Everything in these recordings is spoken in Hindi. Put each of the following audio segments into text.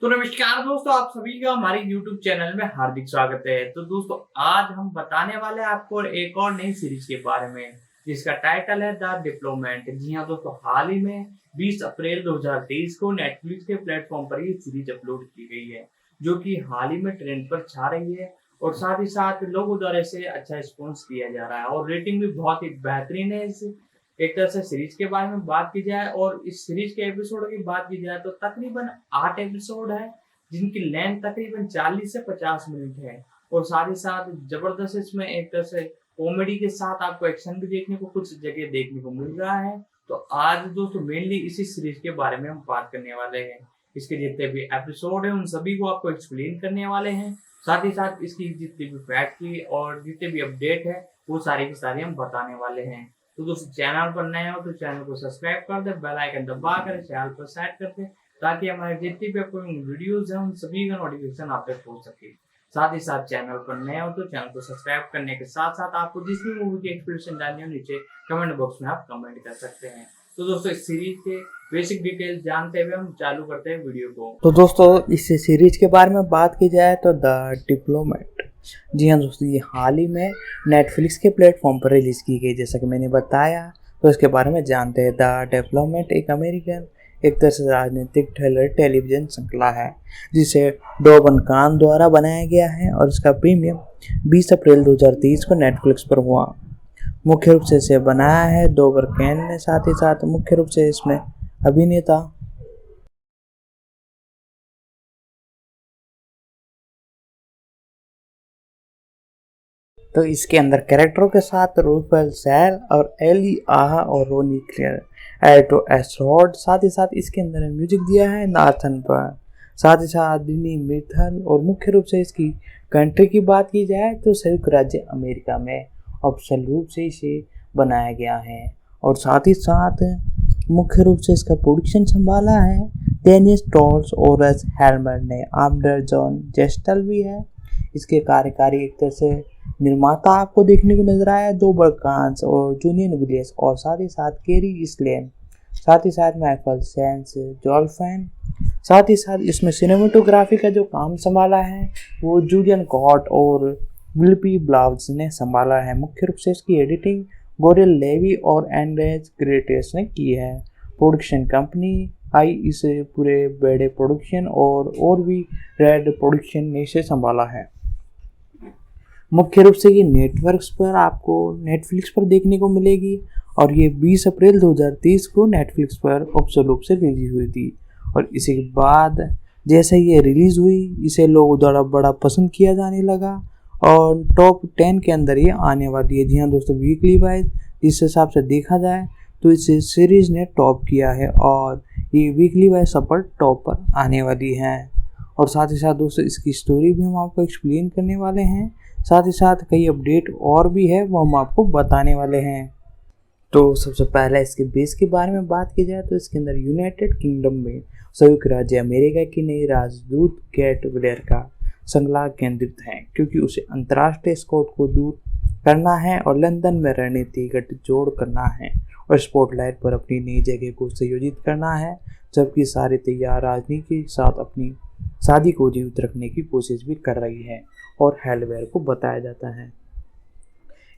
तो नमस्कार दोस्तों, आप सभी का हमारे YouTube चैनल में हार्दिक स्वागत है। तो दोस्तों, आज हम बताने वाले हैं आपको एक और नई सीरीज के बारे में, जिसका टाइटल है द डिप्लोमेट। जी हाँ दोस्तों, हाल ही में 20 अप्रैल 2023 को नेटफ्लिक्स के प्लेटफॉर्म पर ये सीरीज अपलोड की गई है, जो कि हाल ही में ट्रेंड पर छा रही है और साथ ही साथ लोगों द्वारा इसे अच्छा रिस्पॉन्स दिया जा रहा है और रेटिंग भी बहुत ही बेहतरीन है। इस एक तरह से सीरीज के बारे में बात की जाए और इस सीरीज के एपिसोड की बात की जाए तो तकरीबन 8 एपिसोड है, जिनकी लेंथ तकरीबन 40 से 50 मिनट है और साथ ही साथ जबरदस्त इसमें एक तरह से कॉमेडी के साथ आपको एक्शन भी देखने को कुछ जगह देखने को मिल रहा है। तो आज दोस्तों मेनली इसी सीरीज के बारे में हम बात करने वाले हैं। इसके जितने भी एपिसोड हैं उन सभी को आपको एक्सप्लेन करने वाले हैं। साथ ही साथ इसकी जितनी भी फैक्ट की और जितने भी अपडेट है वो सारी की सारी हम बताने वाले हैं। तो दोस्तों, चैनल पर नए हो तो चैनल को सब्सक्राइब कर दे, बेल आइकन दबा कर चैनल पर सेट कर दे, ताकि हमारे जितनी भी अपकमिंग वीडियोस हैं उन सभी का नोटिफिकेशन आप तक पहुंच सके। साथ ही साथ चैनल पर नए हो तो चैनल को सब्सक्राइब करने के साथ साथ आपको जिस भी मूवी की एक्सप्लेनेशन डालनी हो नीचे कमेंट बॉक्स में आप कमेंट कर सकते हैं। तो दोस्तों, इस सीरीज के बेसिक डिटेल जानते हुए हम चालू करते हैं वीडियो को। तो दोस्तों, इस सीरीज के बारे में बात की जाए तो द डिप्लोमेट, जी हाँ दोस्तों, ये हाल ही में नेटफ्लिक्स के प्लेटफॉर्म पर रिलीज़ की गई। जैसा कि मैंने बताया, तो इसके बारे में जानते हैं। द डिप्लोमेट एक अमेरिकन एक तरह से राजनीतिक थ्रिलर टेलीविज़न श्रृंखला है, जिसे डोबन कान द्वारा बनाया गया है और इसका प्रीमियम 20 अप्रैल 2023 को नेटफ्लिक्स पर हुआ। मुख्य रूप से इसे बनाया है डोबर कैन ने। साथ ही साथ मुख्य रूप से इसमें अभिनेता तो इसके अंदर कैरेक्टरों के साथ रूफेल सैल और एली आहा और रोनी क्लियर एटो एस्ट्रॉड। साथ ही साथ इसके अंदर म्यूजिक दिया है नाथन पर। साथ ही साथ दिनी मिथल। और मुख्य रूप से इसकी कंट्री की बात की जाए तो संयुक्त राज्य अमेरिका में ऑफिशियल रूप से इसे बनाया गया है। और साथ ही साथ मुख्य रूप से इसका प्रोडक्शन संभाला है डेनिस टॉल्स और हेलमर ने। आमडर जॉन जेस्टल भी है इसके कार्यकारी एक तरह से निर्माता आपको देखने को नजर आया, दो बर्कांस और जूनियन विलियम्स और साथ ही साथ केरी स्लेन, साथ ही साथ माइकल सेंस जॉल्फैन। साथ ही साथ इसमें सिनेमेटोग्राफी का जो काम संभाला है वो जूलियन कॉट और विल्पी ब्लाउज ने संभाला है। मुख्य रूप से इसकी एडिटिंग गोरेल लेवी और एंड्रेज ग्रेटेस ने की है। प्रोडक्शन कंपनी आई इसे पूरे बेडे प्रोडक्शन और भी रेड प्रोडक्शन ने इसे संभाला है। मुख्य रूप से ये नेटवर्क्स पर आपको नेटफ्लिक्स पर देखने को मिलेगी और ये 20 अप्रैल 2023 को नेटफ्लिक्स पर ऑफिशियल रूप से रिलीज हुई थी। और इसी के बाद जैसे ये रिलीज़ हुई, इसे लोगों द्वारा बड़ा पसंद किया जाने लगा और टॉप 10 के अंदर ये आने वाली है। जी हाँ दोस्तों, वीकली वाइज जिस हिसाब से देखा जाए तो इस सीरीज़ ने टॉप किया है और ये वीकली वाइज सब पर टॉप पर आने वाली है। और साथ ही साथ दोस्तों, इसकी स्टोरी भी हम आपको एक्सप्लेन करने वाले हैं। साथ ही साथ कई अपडेट और भी है वो हम आपको बताने वाले हैं। तो सबसे पहले इसके बेस के बारे में बात की जाए तो इसके अंदर यूनाइटेड किंगडम में संयुक्त राज्य अमेरिका की नई राजदूत कैट ब्लेयर का श्रृंखला केंद्रित है, क्योंकि उसे अंतर्राष्ट्रीय स्कोर को दूर करना है और लंदन में रणनीति गठजोड़ करना है और स्पॉटलाइट पर अपनी नई जगह को संयोजित करना है, जबकि सारी तैयार राजनीति के साथ अपनी शादी को जीवित रखने की कोशिश भी कर रही है और हेलवेयर को बताया जाता है।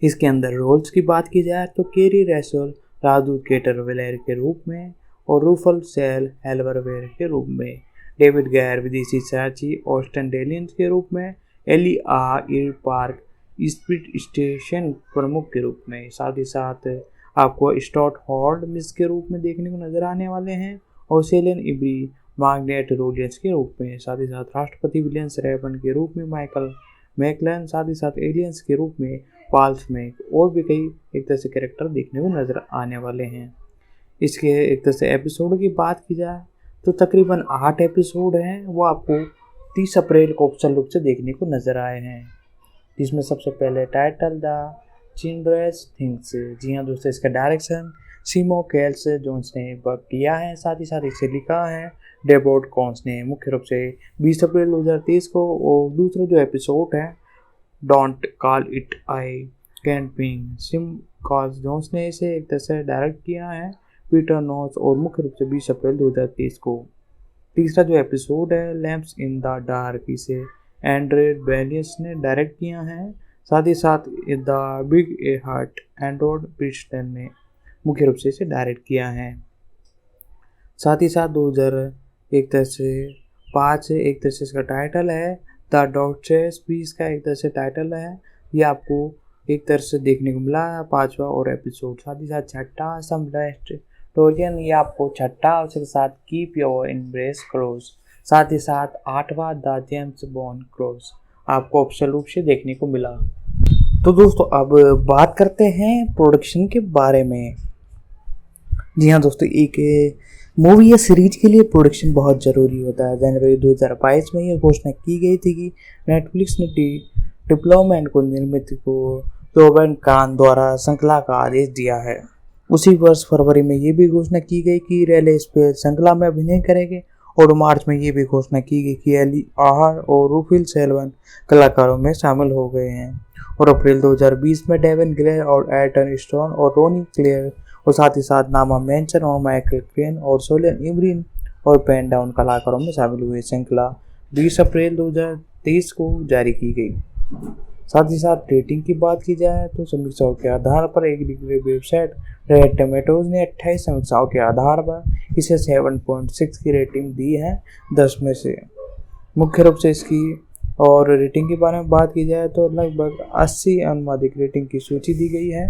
इसके अंदर रोल्स की बात की जाए तो केरी रेसल राजदूत केटर वेलेर के रूप में और रूफल सेल हेलवरवेयर के रूप में, डेविड गैर विदेशी साची ऑस्टन डेलियंस के रूप में, एली आ ईर पार्क स्पीड स्टेशन प्रमुख के रूप में। साथ ही साथ आपको स्टॉट हॉर्ड मिस के रूप में देखने को नजर आने वाले हैं और सेलन इब्री मार्गनेट रोलियंस के रूप में। साथ ही साथ राष्ट्रपति विलियम्स रेवन के रूप में माइकल मैकलन, साथ ही साथ एलियंस के रूप में पाल्स में और भी कई एक तरह से कैरेक्टर देखने को नजर आने वाले हैं। इसके एक तरह से एपिसोड की बात की जाए तो तकरीबन 8 एपिसोड हैं, वो आपको 30 अप्रैल को ऑफिशियल रूप से देखने को नजर आए हैं, जिसमें सबसे पहले टाइटल द चिंड्रेस थिंग्स। जी हाँ दोस्तों, इसका डायरेक्शन सीमो केल्स जोन्स ने किया है। साथ ही साथ इसे लिखा है डेबोर्ड कॉन्स ने। मुख्य रूप से 20 अप्रैल 2023 को और दूसरा जो एपिसोड है don't call it I camping, सिम कॉल्स जोन्स ने इसे एक तरह से डायरेक्ट किया है, पीटर नोस। और मुख्य रूप से 20 अप्रैल 2023 को तीसरा जो एपिसोड है लैम्प्स इन द डार्क, इसे एंड्रे बेलियस ने डायरेक्ट किया है। साथ ही साथ द बिग ए हार्ट एंड्रोड प्रिस्टन ने मुख्य रूप से इसे डायरेक्ट किया है। साथ ही साथ 2001 तरह से 5 एक तरह से इसका टाइटल है द डॉक्टर्स भी इसका एक तरह से टाइटल है। ये आपको एक तरह से देखने को मिला है 5वां और एपिसोड। साथ ही साथ छठा सम टोरियन, ये आपको छठा उसके साथ कीप योर एम्ब्रेस क्लोज। साथ ही साथ 8वां द जेम्स बॉन्ड क्लोज आपको ऑप्शनल रूप से देखने को मिला। तो दोस्तों अब बात करते हैं प्रोडक्शन के बारे में। जी हाँ दोस्तों, एक मूवी या सीरीज के लिए प्रोडक्शन बहुत ज़रूरी होता है। जनवरी 2022 में यह घोषणा की गई थी कि नेटफ्लिक्स ने डिप्लॉयमेंट को निर्मित को रोबन कान द्वारा श्रृंखला का आदेश दिया है। उसी वर्ष फरवरी में ये भी घोषणा की गई कि रेले स्पेल श्रृंखला में अभिनय करेंगे और मार्च में ये भी घोषणा की गई कि एली आहार और रूफिल सेल्वन कलाकारों में शामिल हो गए हैं। और अप्रैल 2020 में डेविन ग्लेयर और एटन स्टोन और रोनी क्लेयर और साथ ही साथ नामा मेंशन और माइकल क्रेन और सोलियन इमरीन और पेन डाउन कलाकारों में शामिल हुए। श्रृंखला 20 अप्रैल 2023 को जारी की गई। साथ ही साथ रेटिंग की बात की जाए तो समीक्षाओं के आधार पर एक डिग्री वेबसाइट रेड टोमेटोज ने 28 समीक्षाओं के आधार पर इसे 7.6 की रेटिंग दी है 10 में से। मुख्य रूप से इसकी और रेटिंग के बारे में बात की जाए तो लगभग 80 अनुमानित रेटिंग की सूची दी गई है।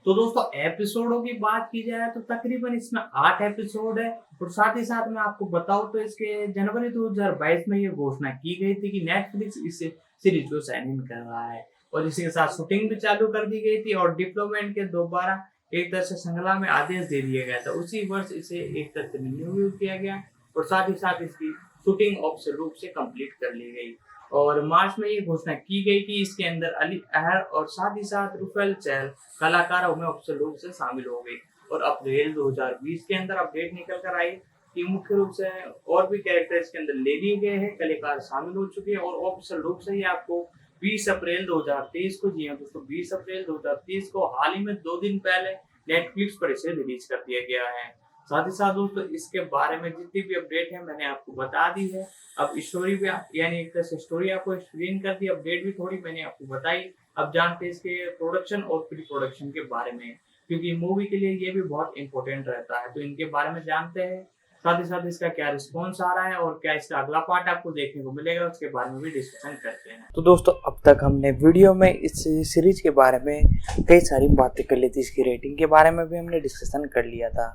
तो दोस्तों एपिसोडों की बात की जाए तो तकरीबन इसमें 8 एपिसोड है। और साथ ही साथ मैं आपको बताऊं तो इसके जनवरी 2022 में ये घोषणा की गई थी कि नेटफ्लिक्स इस सीरीज को साइन इन कर रहा है और इसी के साथ शूटिंग भी चालू कर दी गई थी और डिप्लॉयमेंट के दोबारा एक तरह से श्रृंखला में आदेश दे दिया गया था। उसी वर्ष इसे एक तरह से रिन्यू किया गया और साथ ही साथ इसकी शूटिंग ऑफिशियल रूप से कंप्लीट कर ली गई। और मार्च में ये घोषणा की गई कि इसके अंदर अली अहर और साथ ही साथ रुफेल चैल कलाकारों में ऑफिशियल रूप से शामिल हो गई। और अप्रैल 2020 के अंदर अपडेट निकल कर आई कि मुख्य रूप से और भी कैरेक्टर इसके अंदर ले लिए गए हैं, कलाकार शामिल हो चुके हैं और ऑफिशियल रूप से ये आपको 20 अप्रैल 2023 को, जी हाँ दोस्तों 20 अप्रैल 2023 को हाल ही में 2 दिन पहले नेटफ्लिक्स पर इसे रिलीज कर दिया गया है। साथ ही साथ दोस्तों इसके बारे में जितनी भी अपडेट है मैंने आपको बता दी है। अब स्टोरी भी यानी एक तरह से स्टोरी आपको एक्सप्लेन कर दी, अपडेट भी थोड़ी मैंने आपको बताई। अब जानते हैं इसके प्रोडक्शन और प्री प्रोडक्शन के बारे में, क्योंकि मूवी के लिए ये भी बहुत इंपॉर्टेंट रहता है, तो इनके बारे में जानते हैं। साथ ही साथ इसका क्या रिस्पॉन्स आ रहा है और क्या इसका अगला पार्ट आपको देखने को मिलेगा, उसके बारे में भी डिस्कशन करते हैं। तो दोस्तों अब तक हमने वीडियो में इस सीरीज के बारे में कई सारी बातें कर ली थी, इसकी रेटिंग के बारे में भी हमने डिस्कशन कर लिया था।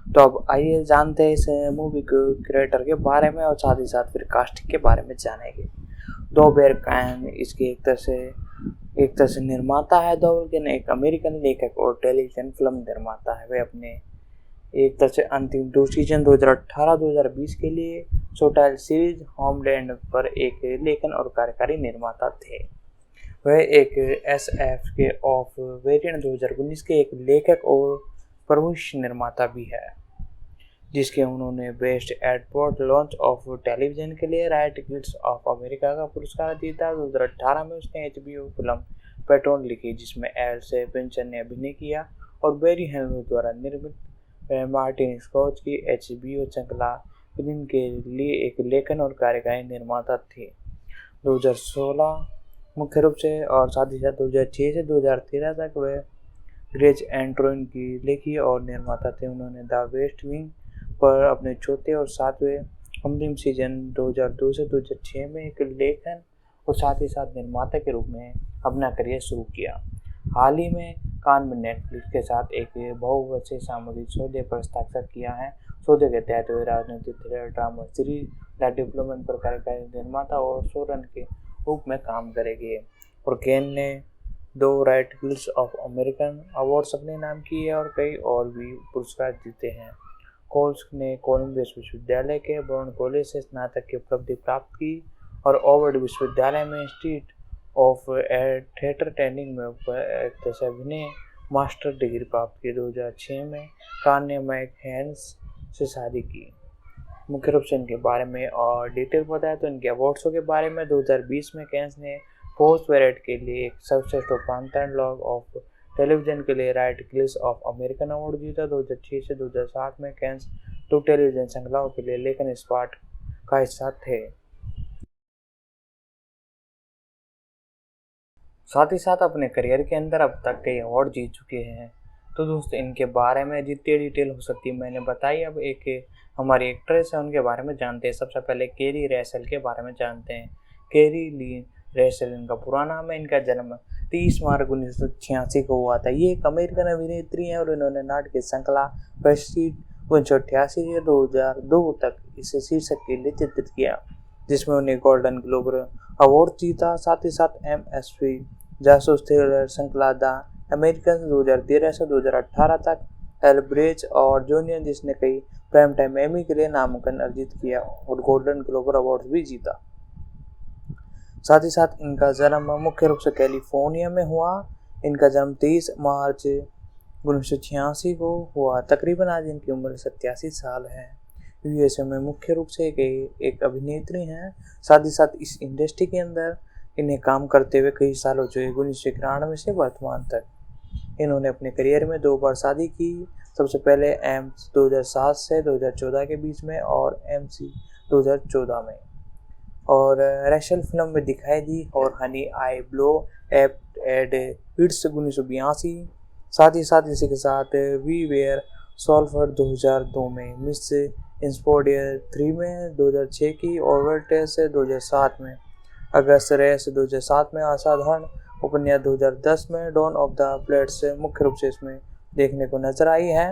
तो अब आइए जानते हैं इस मूवी के क्रिएटर के बारे में और साथ ही साथ फिर कास्टिंग के बारे में जानेंगे। दो बेर कायन इसके एक तरह से निर्माता है। दो एक अमेरिकन लेखक और टेलीविजन फिल्म निर्माता है। वे अपने एक तरह से अंतिम 2 सीजन 2018-2020 के लिए शोटाइल सीरीज होमलैंड पर एक लेखन और कार्यकारी निर्माता थे। वह एक SF के ऑफ वेरिएंट 2019 के एक लेखक और प्रमुख निर्माता भी है, जिसके उन्होंने best Edward launch of television के लिए राइट गिल्ड्स ऑफ अमेरिका का पुरस्कार जीता। 2018 में उसने HBO फिल्म पैट्रोन लिखी, जिसमें एल से पिंचन ने अभिनय किया और बेरी हेनरी द्वारा निर्मित मार्टिन स्कॉच की HBO श्रृंखला फिल्म के लिए एक लेखन और कार्यकारी निर्माता थे। 2016 मुख्य रूप से और साथ ही साथ 2006 से 2013 तक वे ग्रेज एंट्रोइन की लेखी और निर्माता थे। उन्होंने द वेस्ट विंग पर अपने चौथे और 7वें अंतिम सीजन 2002 से 2006 में एक लेखन और साथ ही साथ निर्माता के रूप में अपना करियर शुरू किया। हाल ही में कान में नेटफ्लिक्स के साथ एक बहुवर्षीय सामूहिक सौदे पर हस्ताक्षर किया है। सौदे के तहत वे राजनीतिक thriller drama series the deployment पर कार्यकारी निर्माता और शोरन के रूप में काम करेंगे। और केन ने 2 right guilds of American awards अपने नाम किए और कई और भी पुरस्कार जीते हैं। कोल्स ने कोलंबिया विश्वविद्यालय के ब्राउन कॉलेज से स्नातक की उपलब्धि प्राप्त की और ओवर्ड विश्वविद्यालय में इंस्टीट्यूट ऑफ थिएटर ट्रेनिंग में अभिनय मास्टर डिग्री प्राप्त की। 2006 में कान ने मैक हैंस से शादी की। मुख्य रूप से इनके बारे में और डिटेल बताया तो इनके अवार्ड्सों के बारे में 2020 में कैंस ने पोस्ट वेरेट के लिए एक सर्वश्रेष्ठ उपांतरण लॉग ऑफ टेलीविजन के लिए right guilds of American award जीता। 2006 से 2007 में कैंस तो टेलीविजन श्रृंखलाओं के लिए लेखन इस पाठ का हिस्सा थे। साथ ही साथ अपने करियर के अंदर अब तक कई अवार्ड जीत चुके हैं। तो दोस्तों इनके बारे में जितनी डिटेल हो सकती है मैंने बताई। अब एक हमारी एक्ट्रेस है उनके बारे में जानते हैं। सबसे पहले केरी रैसल के बारे में जानते हैं। केरी ली रैसल इनका पूरा नाम है। इनका जन्म 30 मार्च 1986 को हुआ था। ये एक अमेरिकन अभिनेत्री हैं और इन्होंने नाटकीय श्रृंखला प्रेस्टीज 1988 से 2002 तक इसे शीर्षक के लिए चित्रित किया, जिसमें उन्हें गोल्डन ग्लोब अवार्ड जीता। साथ ही साथ MSP जासूस थ्रिलर श्रृंखला द अमेरिकन 2013 से 2018 तक, एल्ब्रेच और जूनियर जिसने कई प्राइम टाइम एमी के लिए नामांकन अर्जित किया और गोल्डन ग्लोब अवार्ड भी जीता। साथ ही साथ इनका जन्म मुख्य रूप से कैलिफोर्निया में हुआ। इनका जन्म 23 मार्च 1986 को हुआ। तकरीबन आज इनकी उम्र 87 साल है। USA में मुख्य रूप से एक अभिनेत्री हैं। साथ ही साथ इस इंडस्ट्री के अंदर इन्हें काम करते हुए कई साल हो चुके। 1991 से वर्तमान तक इन्होंने अपने करियर में 2 बार शादी की। सबसे पहले एम्स 2007 से 2014 के बीच में और MC 2014 में, और रैशल फिल्म में दिखाई दी और हनी आई ब्लो एट इट्स 1982। साथ ही साथ इसी के साथ वी वेयर सॉल्फर 2002 में, मिस इंस्पोर्टियर 3 में 2006 की, ऑर्वेल टेस्ट 2007 में, अगस्त रेस 2007 में, असाधारण उपन्यास 2010 में, डॉन ऑफ द प्लेट्स मुख्य रूप से इसमें देखने को नजर आई है।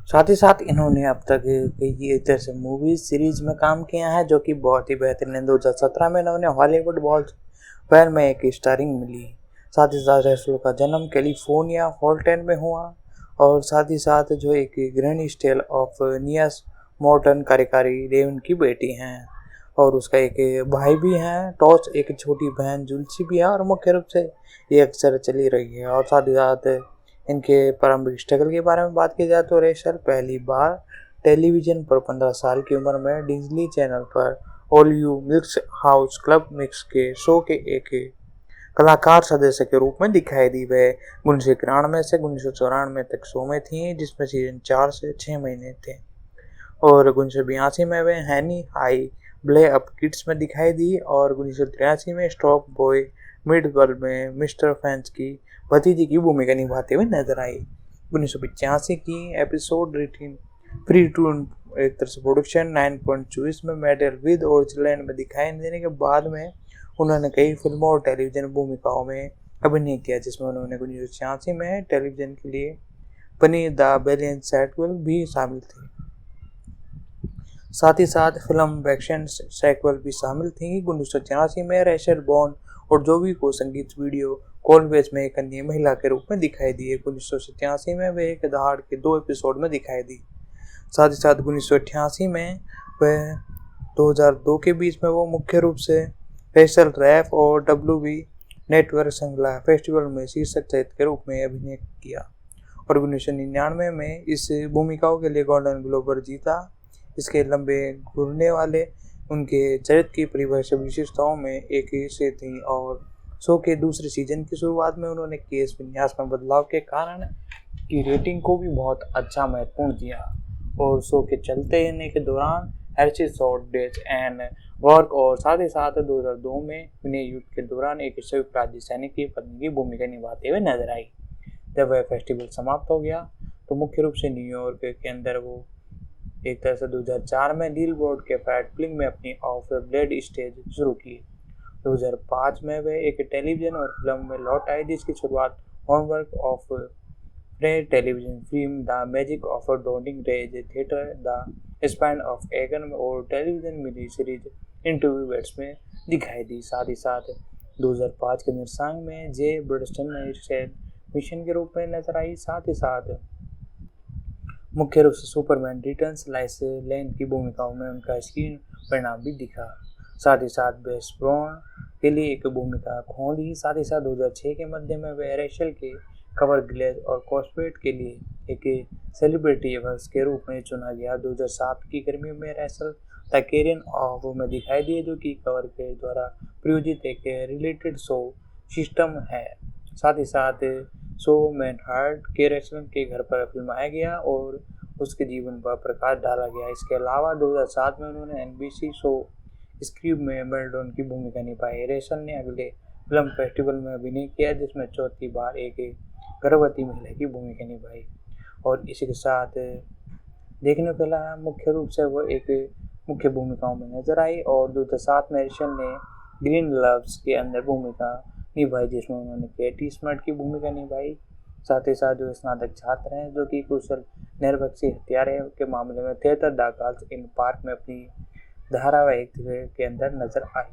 साथ ही साथ इन्होंने अब तक कई तरह से मूवीज सीरीज में काम किया है जो कि बहुत ही बेहतरीन है। 2017 में इन्होंने हॉलीवुड बॉल्स फेयर में एक स्टारिंग मिली। साथ ही साथ रैसल का जन्म कैलिफोर्निया होल्टन में हुआ और साथ ही साथ जो एक ग्रैंड स्टेल ऑफ नियस मॉर्टन कार्यकारी रेवन की बेटी हैं और उसका एक भाई भी है टॉच, एक छोटी बहन जुल्सी भी है और मुख्य रूप से ये अक्सर चली रही है। और साथ ही साथ इनके प्रारंभिक स्ट्रगल के बारे में बात की जाए तो रैशल पहली बार टेलीविजन पर 15 साल की उम्र में डिज्नी चैनल पर all you milks house club mix के शो के एक कलाकार सदस्य के रूप में दिखाई दी। वह 1991 से 1994 तक शो में थी, जिसमें सीजन 4 से 6 महीने थे और 1982 में वह हैनी हाई ब्ले अप किड्स में दिखाई दी और 1983 में स्टॉक बॉय मिड वर्ल्ड में मिस्टर फैंस की भतीजी की भूमिका निभाते हुए नजर आई। 1985 की एपिसोड रिटीन फ्री टू एक तरह से प्रोडक्शन 9.24 में मेडल विद ऑर्चलैंड में दिखाई देने के बाद में उन्होंने कई फिल्मों और टेलीविजन भूमिकाओं में अभिनय किया, जिसमें उन्होंने 1986 में टेलीविजन के लिए बनी द बेलियन सेक्वल भी शामिल थी। साथ ही साथ फिल्म वैक्शन सेक्वल भी शामिल थी। 1984 में रैशल बॉर्न और जोवी को संगीत वीडियो कॉलवेज में एक अन्य महिला के रूप में दिखाई दी। 1987 में वह एक दहाड़ के 2 एपिसोड में दिखाई दी। साथ ही साथ 1988 में वह 2002 के बीच में वो मुख्य रूप से रैशल रैफ और WB नेटवर्क श्रृंखला फेस्टिवल में शीर्षक चरित्र के रूप में अभिनय किया और 1999 में इस भूमिकाओं के लिए गोल्डन ग्लोब जीता। इसके लंबे घूरने वाले उनके चरित्र की परिभाषा विशेषताओं में एक से थी और शो के दूसरे सीजन की शुरुआत में उन्होंने केस विन्यास में बदलाव के कारण की रेटिंग को भी बहुत अच्छा महत्वपूर्ण दिया और शो के चलते रहने के दौरान Harshi short days and work और साथ ही साथ 2002 में उन्हें युद्ध के दौरान एक संयुक्त राज्य सैनिक की पत्नी की भूमिका निभाते हुए नजर आई। जब वह फेस्टिवल समाप्त हो गया तो मुख्य रूप से न्यूयॉर्क के अंदर वो एक तरह से 2004 में नील बोर्ड के फैट फिल्म में अपनी ऑफ ब्लेड स्टेज शुरू की। 2005 में वे एक टेलीविजन और फिल्म में लौट आई जिसकी शुरुआत homework of Fred television film the magic of Downing rage theatre the spine of Egan और television mini series interview waits में दिखाई दी। साथ ही साथ 2005 के निर्सांग में जे ब्रडस्टन में मिशन के रूप में नजर आई। साथ ही साथ मुख्य रूप से सुपरमैन रिटर्न्स लाइस लेन की भूमिकाओं में उनका स्क्रीन परिणाम भी दिखा। साथ ही साथ बेस्ट ब्रॉन के लिए एक भूमिका खो ली। साथ ही साथ 2006 के मध्य में वे रैशल के कवर ग्लेज और कॉस्पेट के लिए एक सेलिब्रिटी वर्स के रूप में चुना गया। 2007 की गर्मी में रैशल द कैरियन ऑफ में दिखाई दिए जो कि कवर ग्लेज द्वारा प्रायोजित एक रिलेटेड शो सिस्टम है। साथ ही साथ शो मैनहार्ट के रैशल के घर पर फिल्माया गया और उसके जीवन पर प्रकाश डाला गया। इसके अलावा 2007 में उन्होंने NBC शो स्क्रीव में मेलडोन की भूमिका निभाई। रेचल ने अगले फिल्म फेस्टिवल में अभिनय किया जिसमें चौथी बार एक गर्भवती महिला की भूमिका निभाई और इसी के साथ देखने को मिला मुख्य रूप से वो एक मुख्य भूमिकाओं में नजर आई। और 2007 में रेचल ने ग्रीन लव्स के अंदर भूमिका निभाई जिसमें उन्होंने केटी स्मार्ट की भूमिका निभाई। साथ ही साथ जो स्नातक छात्र हैं जो कि कुशल निर्भक्षी हत्यारे के मामले में theatre the girls in park में अपनी धारावाहिक के अंदर नजर आई।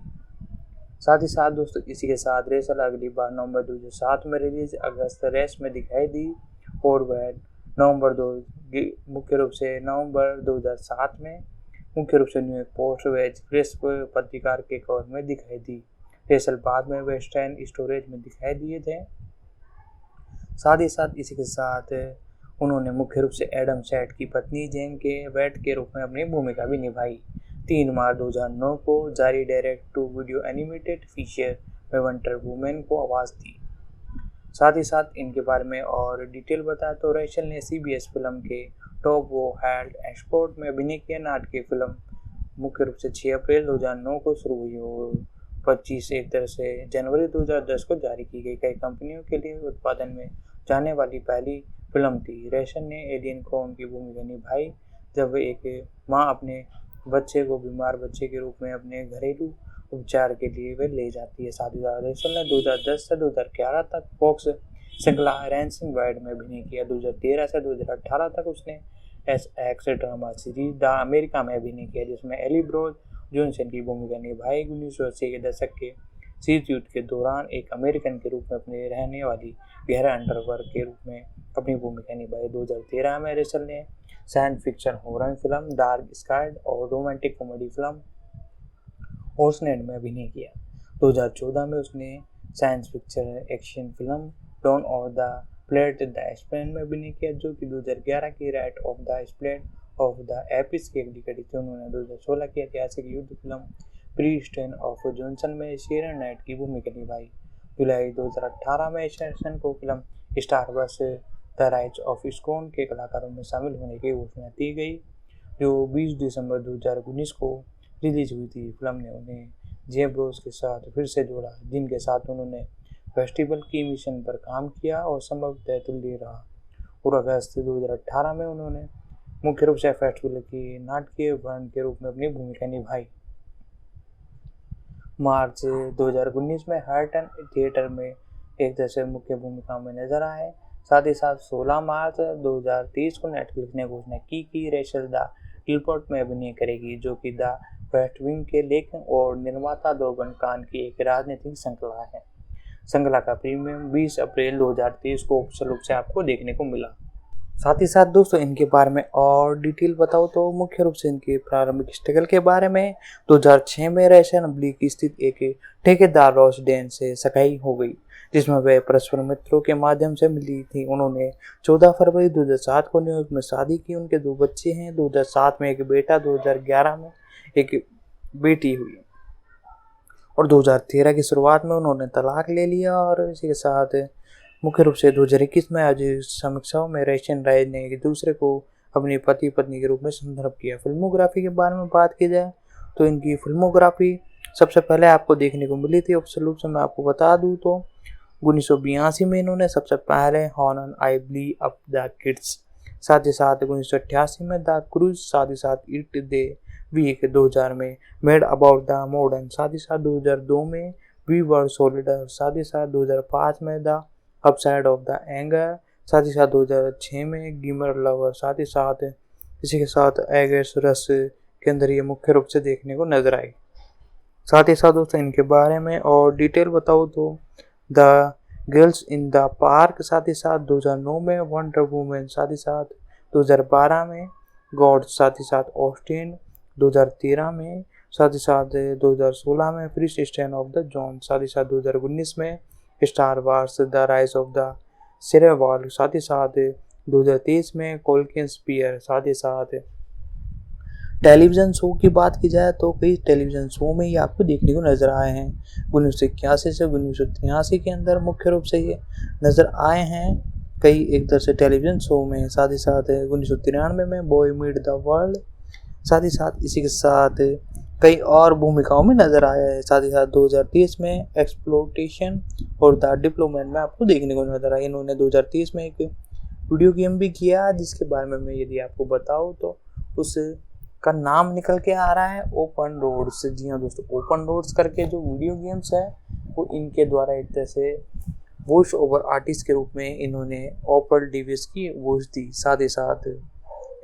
साथ ही साथ दोस्तों इसी के साथ रेचल अगली बार नवंबर 2007 में रिलीज अगस्त रेस में दिखाई दी और वह मुख्य रूप से नवंबर 2007 में मुख्य रूप से न्यूयॉर्क पोस्ट व एक्सप्रेस पत्रिकार के कवर में दिखाई दी। रेचल बाद में वेस्टर्न स्टोरेज में दिखाई दिए थे। साथ ही साथ इसी के साथ उन्होंने मुख्य रूप से एडम सैड की पत्नी जेन के वेट के रूप में अपनी भूमिका भी निभाई। 3 मार्च 2009 को जारी direct to video animated feature में वंडर वुमेन को आवाज़ दी। साथ ही साथ इनके बारे में और डिटेल बताया तो रेचल ने CBS फिल्म के टॉप वो हेल्ड एक्सपोर्ट में अभिनय किया। नाटकीय फिल्म मुख्य रूप से 6 अप्रैल 2009 को शुरू हुई और 25 एक तरह से जनवरी 2010 को जारी की गई। कई कंपनियों के लिए उत्पादन में जाने वाली पहली फिल्म थी। रेचल ने एलियन क्राउन की भूमिका निभाई जब एक मां अपने बच्चे को बीमार बच्चे के रूप में अपने घरेलू उपचार के लिए वे ले जाती है। साथ ही साथ रेचल ने 2010 से 2011 तक फॉक्स श्रृंखला रैंसिंग वाइड में अभिनय किया। 2013 से 2018 तक उसने SX drama series the America में अभिनय किया जिसमें एली ब्रोज जॉनसन की भूमिका निभाई। 1980 के दशक के शीत युद्ध के दौरान एक अमेरिकन के रूप में अपने रहने वाली गहरा अंडरवर्ल्ड के रूप में अपनी भूमिका निभाई। 2013 में रेचल ने science fiction horror film dark sky और रोमांटिक कॉमेडी फिल्म ओशनेड में अभिनय किया। 2014 में उसने science fiction action film dawn of the plate the Spain में अभिनय किया जो कि 2011 की right of the splat of the apes की अगली कड़ी थी। उन्होंने 2016 की ऐतिहासिक युद्ध फिल्म प्रीस्टेन ऑफ जॉनसन में शेरन नाइट की भूमिका निभाई। जुलाई 2018 में शेरन को film star Wars the rise of scone के कलाकारों में शामिल होने की घोषणा दी गई जो 20 दिसंबर 2019 को रिलीज हुई थी। फिल्म ने उन्हें जेफ ब्रोस के साथ फिर से जोड़ा जिनके साथ उन्होंने फेस्टिवल की मिशन पर काम किया और संभवतः तुल्य रहा। और अगस्त 2018 में उन्होंने मुख्य रूप से फेस्टिवल की नाटकीय वर्ण के रूप में अपनी भूमिका निभाई। मार्च 2019 में हर्टन थिएटर में एक तरह से मुख्य भूमिका में नजर आए। साथ ही साथ 16 मार्च 2030 को नेटफ्लिक्स ने घोषणा की कि रेचल द गिलबर्ट में अभिनय करेगी जो कि द वेस्ट विंग के लेखक और निर्माता डोगन कान की एक राजनीतिक श्रृंखला है। श्रृंखला का प्रीमियम 20 अप्रैल 2023 को ऑफिशियल रूप से आपको देखने को मिला। साथ ही साथ दोस्तों इनके बारे में और डिटेल बताओ तो मुख्य रूप से इनके प्रारंभिक स्ट्रगल के बारे में 2006 में रेचल ब्लीक स्थित एक ठेकेदार रॉस डेन से सगाई हो गई जिसमें वे परस्पर मित्रों के माध्यम से मिली थी। उन्होंने 14 फरवरी 2007 को न्यूयॉर्क में शादी की। उनके 2 बच्चे हैं। 2007 में एक बेटा, 2011 में एक बेटी हुई और 2013 की शुरुआत में उन्होंने तलाक ले लिया। और इसी के साथ मुख्य रूप से 2021 में आज समीक्षाओं में रेचल राय ने एक दूसरे को अपनी पति पत्नी के रूप में संदर्भ किया। फिल्मोग्राफी के बारे में बात की जाए तो इनकी फिल्मोग्राफी सबसे पहले आपको देखने को मिली थी ऑफिशियल रूप से मैं आपको बता दूं तो 1982 में इन्होंने सबसे पहले horn I blew up the kids, साथ ही साथ 1988 में द क्रूज, साथ ही साथ इट दे वीक, 2000 में मेड अबाउट द मॉडर्न, साथ ही साथ 2002 में वी वर सोलिडर, साथ ही साथ 2005 में the upside of the anger, साथ ही साथ 2006 में गिमर लवर, साथ ही साथ इसी के साथ एगेस रस के अंदर ये मुख्य रूप से देखने को नजर आई। साथ ही साथ दोस्तों इनके बारे में और डिटेल बताओ तो the girls in the park, साथ ही साथ 2009 में वंडर वुमेन, साथ ही साथ 2012 में गॉड, साथ ही साथ ऑस्टिन 2013 में, साथ ही साथ 2016 में प्रीस्टेन ऑफ द जॉन, साथ ही साथ 2019 में Star Wars the rise of the सेरेवाल, साथ ही साथ 2023 में कोल्किन स्पीयर। साथ ही साथ टेलीविज़न शो की बात की जाए तो कई टेलीविज़न शो में ये आपको देखने को नज़र आए हैं। 1981 से 1983 के अंदर मुख्य रूप से ये नज़र आए हैं कई एक तरह से टेलीविज़न शो में, साथ ही साथ 1993 में बॉय मीट द वर्ल्ड, साथ ही साथ इसी के साथ कई और भूमिकाओं में नज़र आया है। साथ ही साथ 2030 में एक्सप्लोटेशन और द डिप्लोमेट में आपको देखने को नज़र आया। इन्होंने 2030 में एक वीडियो गेम भी किया, जिसके बारे में मैं यदि आपको बताऊँ तो उसका नाम निकल के आ रहा है ओपन रोड्स। जी हाँ दोस्तों, ओपन रोड्स करके जो वीडियो गेम्स है वो इनके द्वारा एक तरह से वॉइस ओवर आर्टिस्ट के रूप में इन्होंने ओपल डिविस की वॉइस दी। साथ ही साथ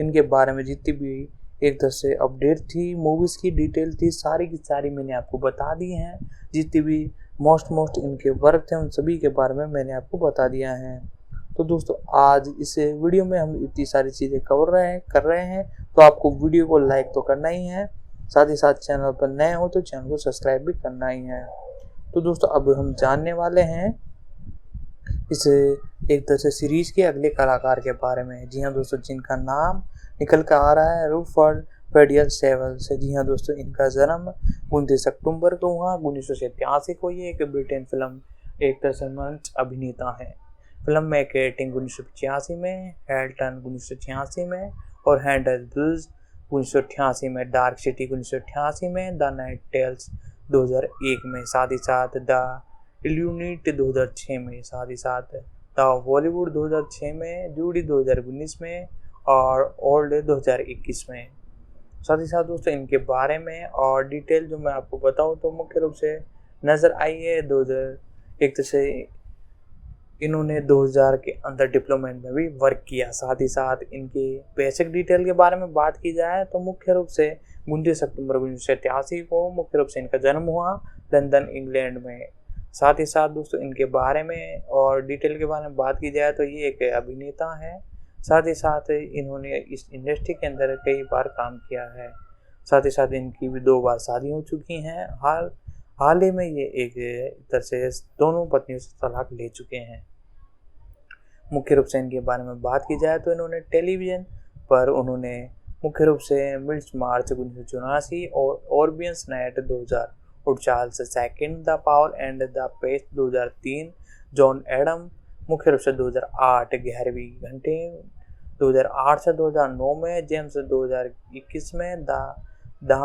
इनके बारे में जितनी भी एक तरह से अपडेट थी, मूवीज़ की डिटेल थी, सारी की सारी मैंने आपको बता दी हैं। जितनी भी मोस्ट इनके वर्क थे उन सभी के बारे में मैंने आपको बता दिया है। तो दोस्तों आज इस वीडियो में हम इतनी सारी चीज़ें कर रहे हैं, तो आपको वीडियो को लाइक तो करना ही है, साथ ही साथ चैनल पर नए हो तो चैनल को सब्सक्राइब भी करना ही है। तो दोस्तों अब हम जानने वाले हैं इस एक तरह से सीरीज के अगले कलाकार के बारे में। जी हाँ दोस्तों, जिनका नाम निकल कर आ रहा है रूपर्ट फेडियल सेवल्स। जी हाँ दोस्तों, इनका जन्म 29 अक्टूबर को हुआ 1987 को। ये एक ब्रिटेन फिल्म एक तरह से मंच अभिनेता है। फिल्म में केटिंग 1985 में, हेल्टन 1986 में और हैंडल ब्लूज 1988 में, डार्क सिटी 1988 में, द नाइट टेल्स 2001 में, साथ ही साथ द इल्यूमिनेट 2006 में, साथ ही साथ द बॉलीवुड 2006 में, जूडी 2019 में और ओल्ड 2021 में। साथ ही साथ दोस्तों इनके बारे में और डिटेल जो मैं आपको बताऊं तो मुख्य रूप से नज़र आई है 2000 एक तरह से इन्होंने 2000 के अंदर डिप्लोमेट में भी वर्क किया। साथ ही साथ इनकी बेसिक डिटेल के बारे में बात की जाए तो मुख्य रूप से 29 अक्टूबर 1987 को मुख्य रूप से इनका जन्म हुआ लंदन इंग्लैंड में। साथ ही साथ दोस्तों इनके बारे में और डिटेल के बारे में बात की जाए तो ये एक अभिनेता है। साथ ही साथ इन्होंने इस इंडस्ट्री के अंदर कई बार काम किया है। साथ ही साथ इनकी भी 2 बार शादी हो चुकी हैं। हाल ही में ये एक तरह से दोनों पत्नियों से तलाक ले चुके हैं। मुख्य रूप से इनके बारे में बात की जाए तो इन्होंने टेलीविज़न पर उन्होंने मुख्य रूप से मिर्च मार्च 1984 और ऑर्बियंस नाइट 2000 और Charles second the power and the paste 2003, John Adam मुख्य रूप से 2008, 11वीं घंटे 2008 से 2009 में, जेम्स 2021 में द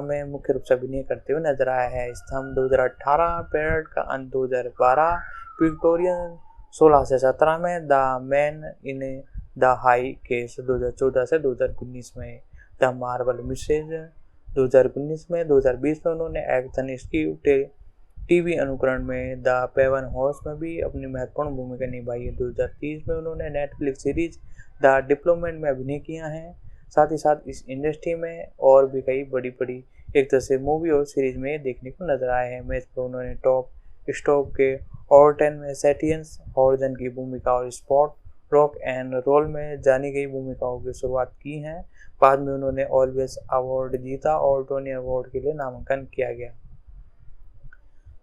में मुख्य रूप से अभिनय करते हुए नजर आया है। स्तंभ 2018, पेरियड का अंत 2012, विक्टोरियन 16 से 17 में, the man in the high case 2014 से 2019 में, द मार्वल मिसेज 2019 में, 2020 में उन्होंने एक्शन स्कीव टीवी अनुकरण में द पेवन हॉर्स में भी अपनी महत्वपूर्ण भूमिका निभाई है। 2030 में उन्होंने नेटफ्लिक्स सीरीज द डिप्लोमेट में अभिनय किया है। साथ ही साथ इस इंडस्ट्री में और भी कई बड़ी एक तरह से मूवी और सीरीज में देखने को नजर आए हैं। मैच पर उन्होंने टॉप स्टॉप के और 10 में सेटियंस हॉर्जन की भूमिका और स्पॉट रॉक एंड रोल में जानी गई भूमिकाओं की शुरुआत की है। बाद में उन्होंने ऑलवेज अवार्ड जीता और टोनी अवार्ड के लिए नामांकन किया गया।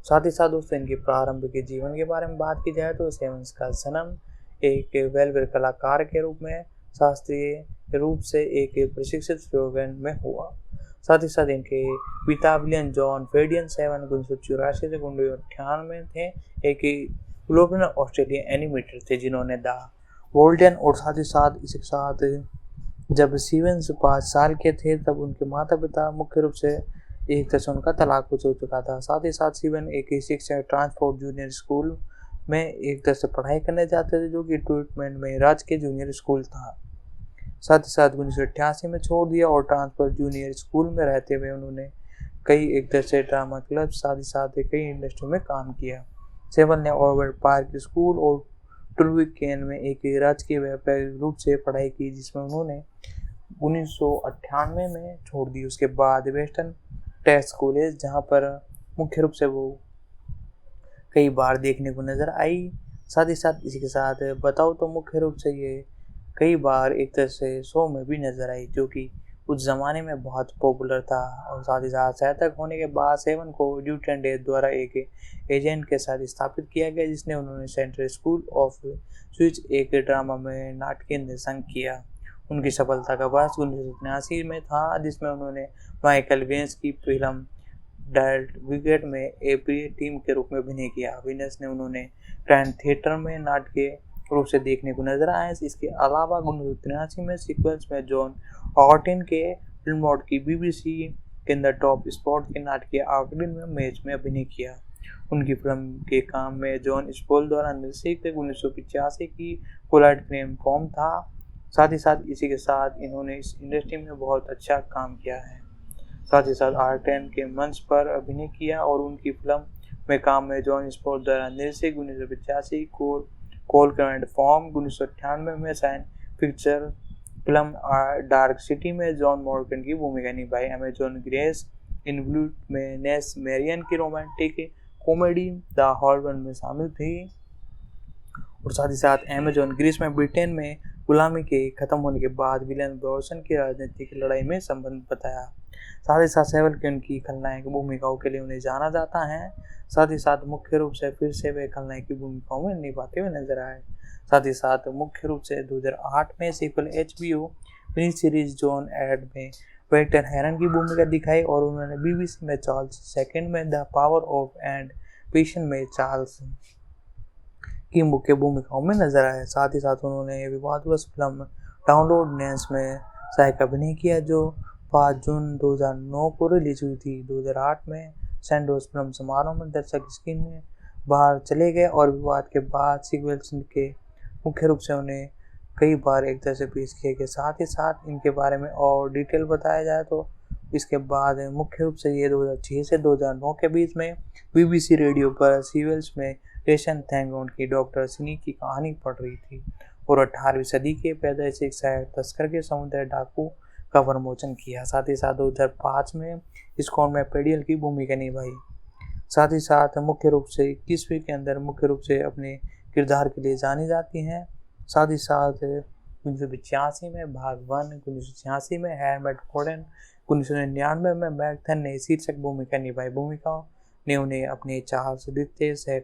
साथ ही साथ दोस्तों इनके प्रारंभ के जीवन के बारे में बात की जाए तो सेवंस का जन्म एक वेलवेयर कलाकार के रूप में शास्त्रीय रूप से एक प्रशिक्षित फ्लोगन में हुआ। साथ ही साथ इनके पिता विलियम जॉन फेडियन 1984 से 1998 में थे, एक ग्लोबल ऑस्ट्रेलियन एनिमेटर थे जिन्होंने द गोल्डन और साथ ही साथ इसके साथ जब सीवेंस 5 साल के थे तब उनके माता पिता मुख्य रूप से एक तरह से उनका तलाक हो चुका था। साथ ही साथ सीवन एक शिक्षक ट्रांसपोर्ट जूनियर स्कूल में एक तरह से पढ़ाई करने जाते थे जो कि ट्रीटमेंट में राजकीय जूनियर स्कूल था। साथ ही साथ 1988 में छोड़ दिया और ट्रांसपोर्ट जूनियर स्कूल में रहते हुए उन्होंने कई एक तरह से ड्रामा क्लब साथ ही साथ कई इंडस्ट्री में काम किया। सेवन ने ओवर पार्क स्कूल और टुलविकेन में एक राजकीय व्यापारिक रूप से पढ़ाई की जिसमें उन्होंने 1998 में छोड़ दी। उसके बाद वेस्टर्न टेस्ट कॉलेज जहाँ पर मुख्य रूप से वो कई बार देखने को नज़र आई। साथ ही साथ इसी के साथ बताओ तो मुख्य रूप से ये कई बार एक तरह से शो में भी नज़र आई जो कि उस ज़माने में बहुत पॉपुलर था। और साथ ही साथ शहतक होने के बाद सेवन को ड्यूटन डे द्वारा एक एजेंट के साथ स्थापित किया गया जिसने उन्होंने सेंट्रल स्कूल ऑफ स्विच एक ड्रामा में नाटकीय निर्देशन किया। उनकी सफलता का वर्ष 1989 में था जिसमें उन्होंने माइकल वेंस की फिल्म डायल्ट विकेट में एप्रिल टीम के रूप में अभिनय किया। विनस ने उन्होंने ग्रैंड थिएटर में नाटकीय रूप से देखने को नजर आए। इसके अलावा 1983 में सीक्वल्स में जॉन ऑर्टिन के फिल्म मोड की BBC के अंदर टॉप स्पॉट के नाटकीय आउटलाइन में मैच में अभिनय किया। उनकी फिल्म के काम में जॉन स्पोल द्वारा निर्देशित 1985 की पोलाइट क्राइम फॉर्म था। साथ ही साथ इसी के साथ इन्होंने इस इंडस्ट्री में बहुत अच्छा काम किया है। साथ ही साथ R10 के मंच पर अभिनय किया और उनकी फिल्म में काम में जॉन स्पोल द्वारा निर्देशित 1985 कॉल कमांड फॉर्म 1998 में science fiction film dark city में जॉन मॉर्गन की भूमिका निभाई। अमेजॉन ग्रेस इनवल्यूट में नेस मेरियन की रोमांटिक कॉमेडी द हॉर्बन में शामिल थी। और साथ ही साथ अमेजॉन ग्रीस में ब्रिटेन में गुलामी के खत्म होने के बाद विलियम ब्रॉसन की राजनीतिक लड़ाई में संबंध बताया। साथ ही साथ सेवल के उनकी खलनायक भूमिकाओं के लिए उन्हें जाना जाता है। साथ ही साथ मुख्य रूप से फिर से वे खलनायक की भूमिकाओं में निभाते हुए नजर आए। साथ ही साथ मुख्य रूप से 2008 में sequel HBO mini series John Ed में वेक्टर हेरन की भूमिका दिखाई और उन्होंने BBC में चार्ल्स सेकंड में the power of and passion में चार्ल्स की मुख्य भूमिकाओं में नजर आए। साथ ही साथ उन्होंने विवादवश फिल्म डाउनलोड नेंस में सहायक अभिनय किया जो 5 जून 2009 को रिलीज हुई थी। 2008 में सैंडोज फिल्म समारोह में दर्शक स्क्रीन में बाहर चले गए और विवाद के बाद सीक्वल्स के मुख्य रूप से उन्हें कई बार एक तरह से पेश किए गए। साथ ही साथ इनके बारे में और डिटेल बताया जाए तो इसके बाद मुख्य रूप से ये 2006 से 2009 के बीच में BBC रेडियो पर सीरियल्स में रेशन थैंगोन की डॉक्टर सिनी की कहानी पढ़ रही थी और 18वीं सदी के पैदाइश एक सहायक तस्कर के समुद्र डाकू का प्रमोशन किया। साथ ही साथ 2005 में स्कॉन में पेडियल की भूमिका निभाई। साथ ही साथ मुख्य रूप से 21वीं के अंदर मुख्य रूप से अपने किरदार के लिए जानी जाती हैं। साथ ही साथ 1985 में भाग 1, 1986 में हैरमेट फोर्डन, 1999 में मैकथन ने शीर्षक भूमिका निभाई। भूमिकाओं ने उन्हें अपने चार्ल्स द्वितीय सह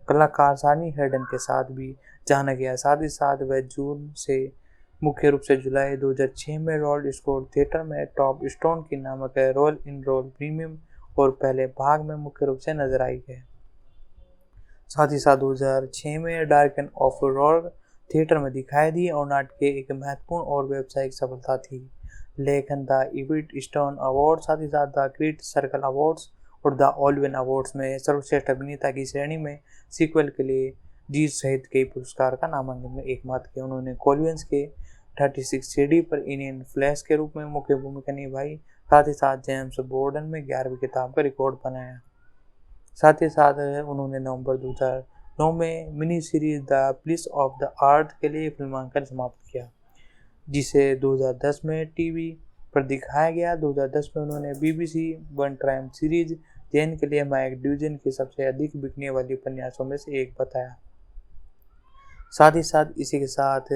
कलाकार सानी हेडन के साथ भी जाना गया। साथ ही साथ वह जून से मुख्य रूप से जुलाई 2006 में रोल्ड स्कोर थिएटर में टॉप स्टोन की नामक रोल इन रोल प्रीमियम और पहले भाग में मुख्य रूप से नजर आई है। साथ ही साथ 2006 में dark end of rogue theatre में दिखाई दी और नाटक की एक महत्वपूर्ण और व्यावसायिक सफलता थी। लेकिन द इविट स्टोन अवार्ड, साथ ही साथ द क्रिट सर्कल अवार्ड्स और द ओलिवन अवार्ड्स में सर्वश्रेष्ठ अभिनेता की श्रेणी में सीक्वल के लिए जीत सहित कई पुरस्कार का नामांकन में एकमात्र किया। उन्होंने कोलियंस के 36 CD पर इंडियन फ्लैश के रूप में मुख्य भूमिका निभाई। साथ ही साथ जेम्स बोर्डन में 11वीं किताब का रिकॉर्ड बनाया। साथ ही साथ उन्होंने नवंबर 2009 में mini series the police of the earth के लिए फिल्मांकन समाप्त किया जिसे 2010 में टीवी पर दिखाया गया। 2010 में उन्होंने BBC one time series Jain के लिए माइक ड्यूजन की सबसे अधिक बिकने वाली उपन्यासों में से एक बताया। साथ ही साथ इसी के साथ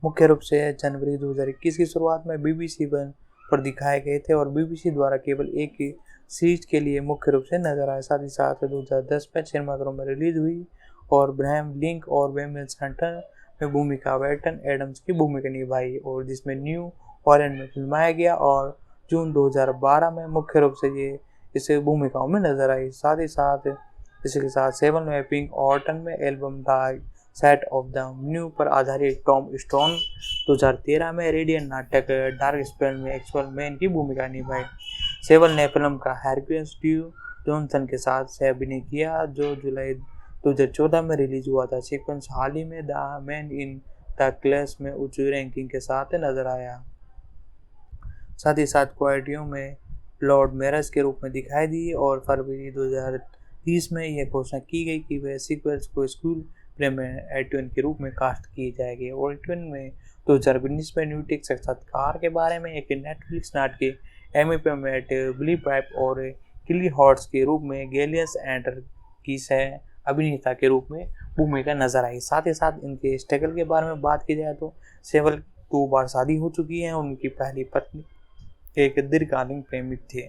मुख्य रूप से जनवरी 2021 की शुरुआत में BBC वन पर दिखाए गए थे और BBC द्वारा केवल एक ही सीरीज के लिए मुख्य रूप से नजर आए। साथ ही साथ 2010 में सिनेमाघरों में रिलीज हुई और ब्रैहम लिंक और वेमेंस हंटर में भूमिका वेटन एडम्स की भूमिका निभाई और जिसमें न्यू ऑलैंड में फिल्माया गया और जून 2012 में मुख्य रूप से ये इस भूमिकाओं में नजर आई। साथ ही साथ इसी के साथ 7 में पिंक ऑर्टन में album the set of the new पर आधारित टॉम स्टोन 2013 में रेडियन नाटक डार्क स्पेल में एक्चुअल मैन की भूमिका निभाई। सेवल ने फिल्म का हैरक्यूलिस ड्यू जॉनसन के साथ सह अभिनय किया जो जुलाई 2014 में रिलीज हुआ था। सीक्वेंस हाल ही में the man in the clash में उच्च रैंकिंग के साथ नजर आया। साथ ही साथ क्वाइटियो में लॉर्ड मेरस के रूप में दिखाई दी और फरवरी 2030 में यह घोषणा की गई कि वह सीक्वेंस को स्कूल प्ले में एटविन के रूप में कास्ट की जाएगी। और एटविन में 2019 में न्यूटिक साक्षात्कार के बारे में एक नेटफ्लिक्स नाटक एमी पे मेट बिली पाइप और किली हॉर्स के रूप में गैलियस एंटर की सह अभिनेता के रूप में भूमिका नजर आई। साथ ही साथ इनके स्ट्रगल के बारे में बात की जाए तो सेवल 2 बार शादी हो चुकी है। उनकी पहली पत्नी एक दीर्घकालीन प्रेमिक थे।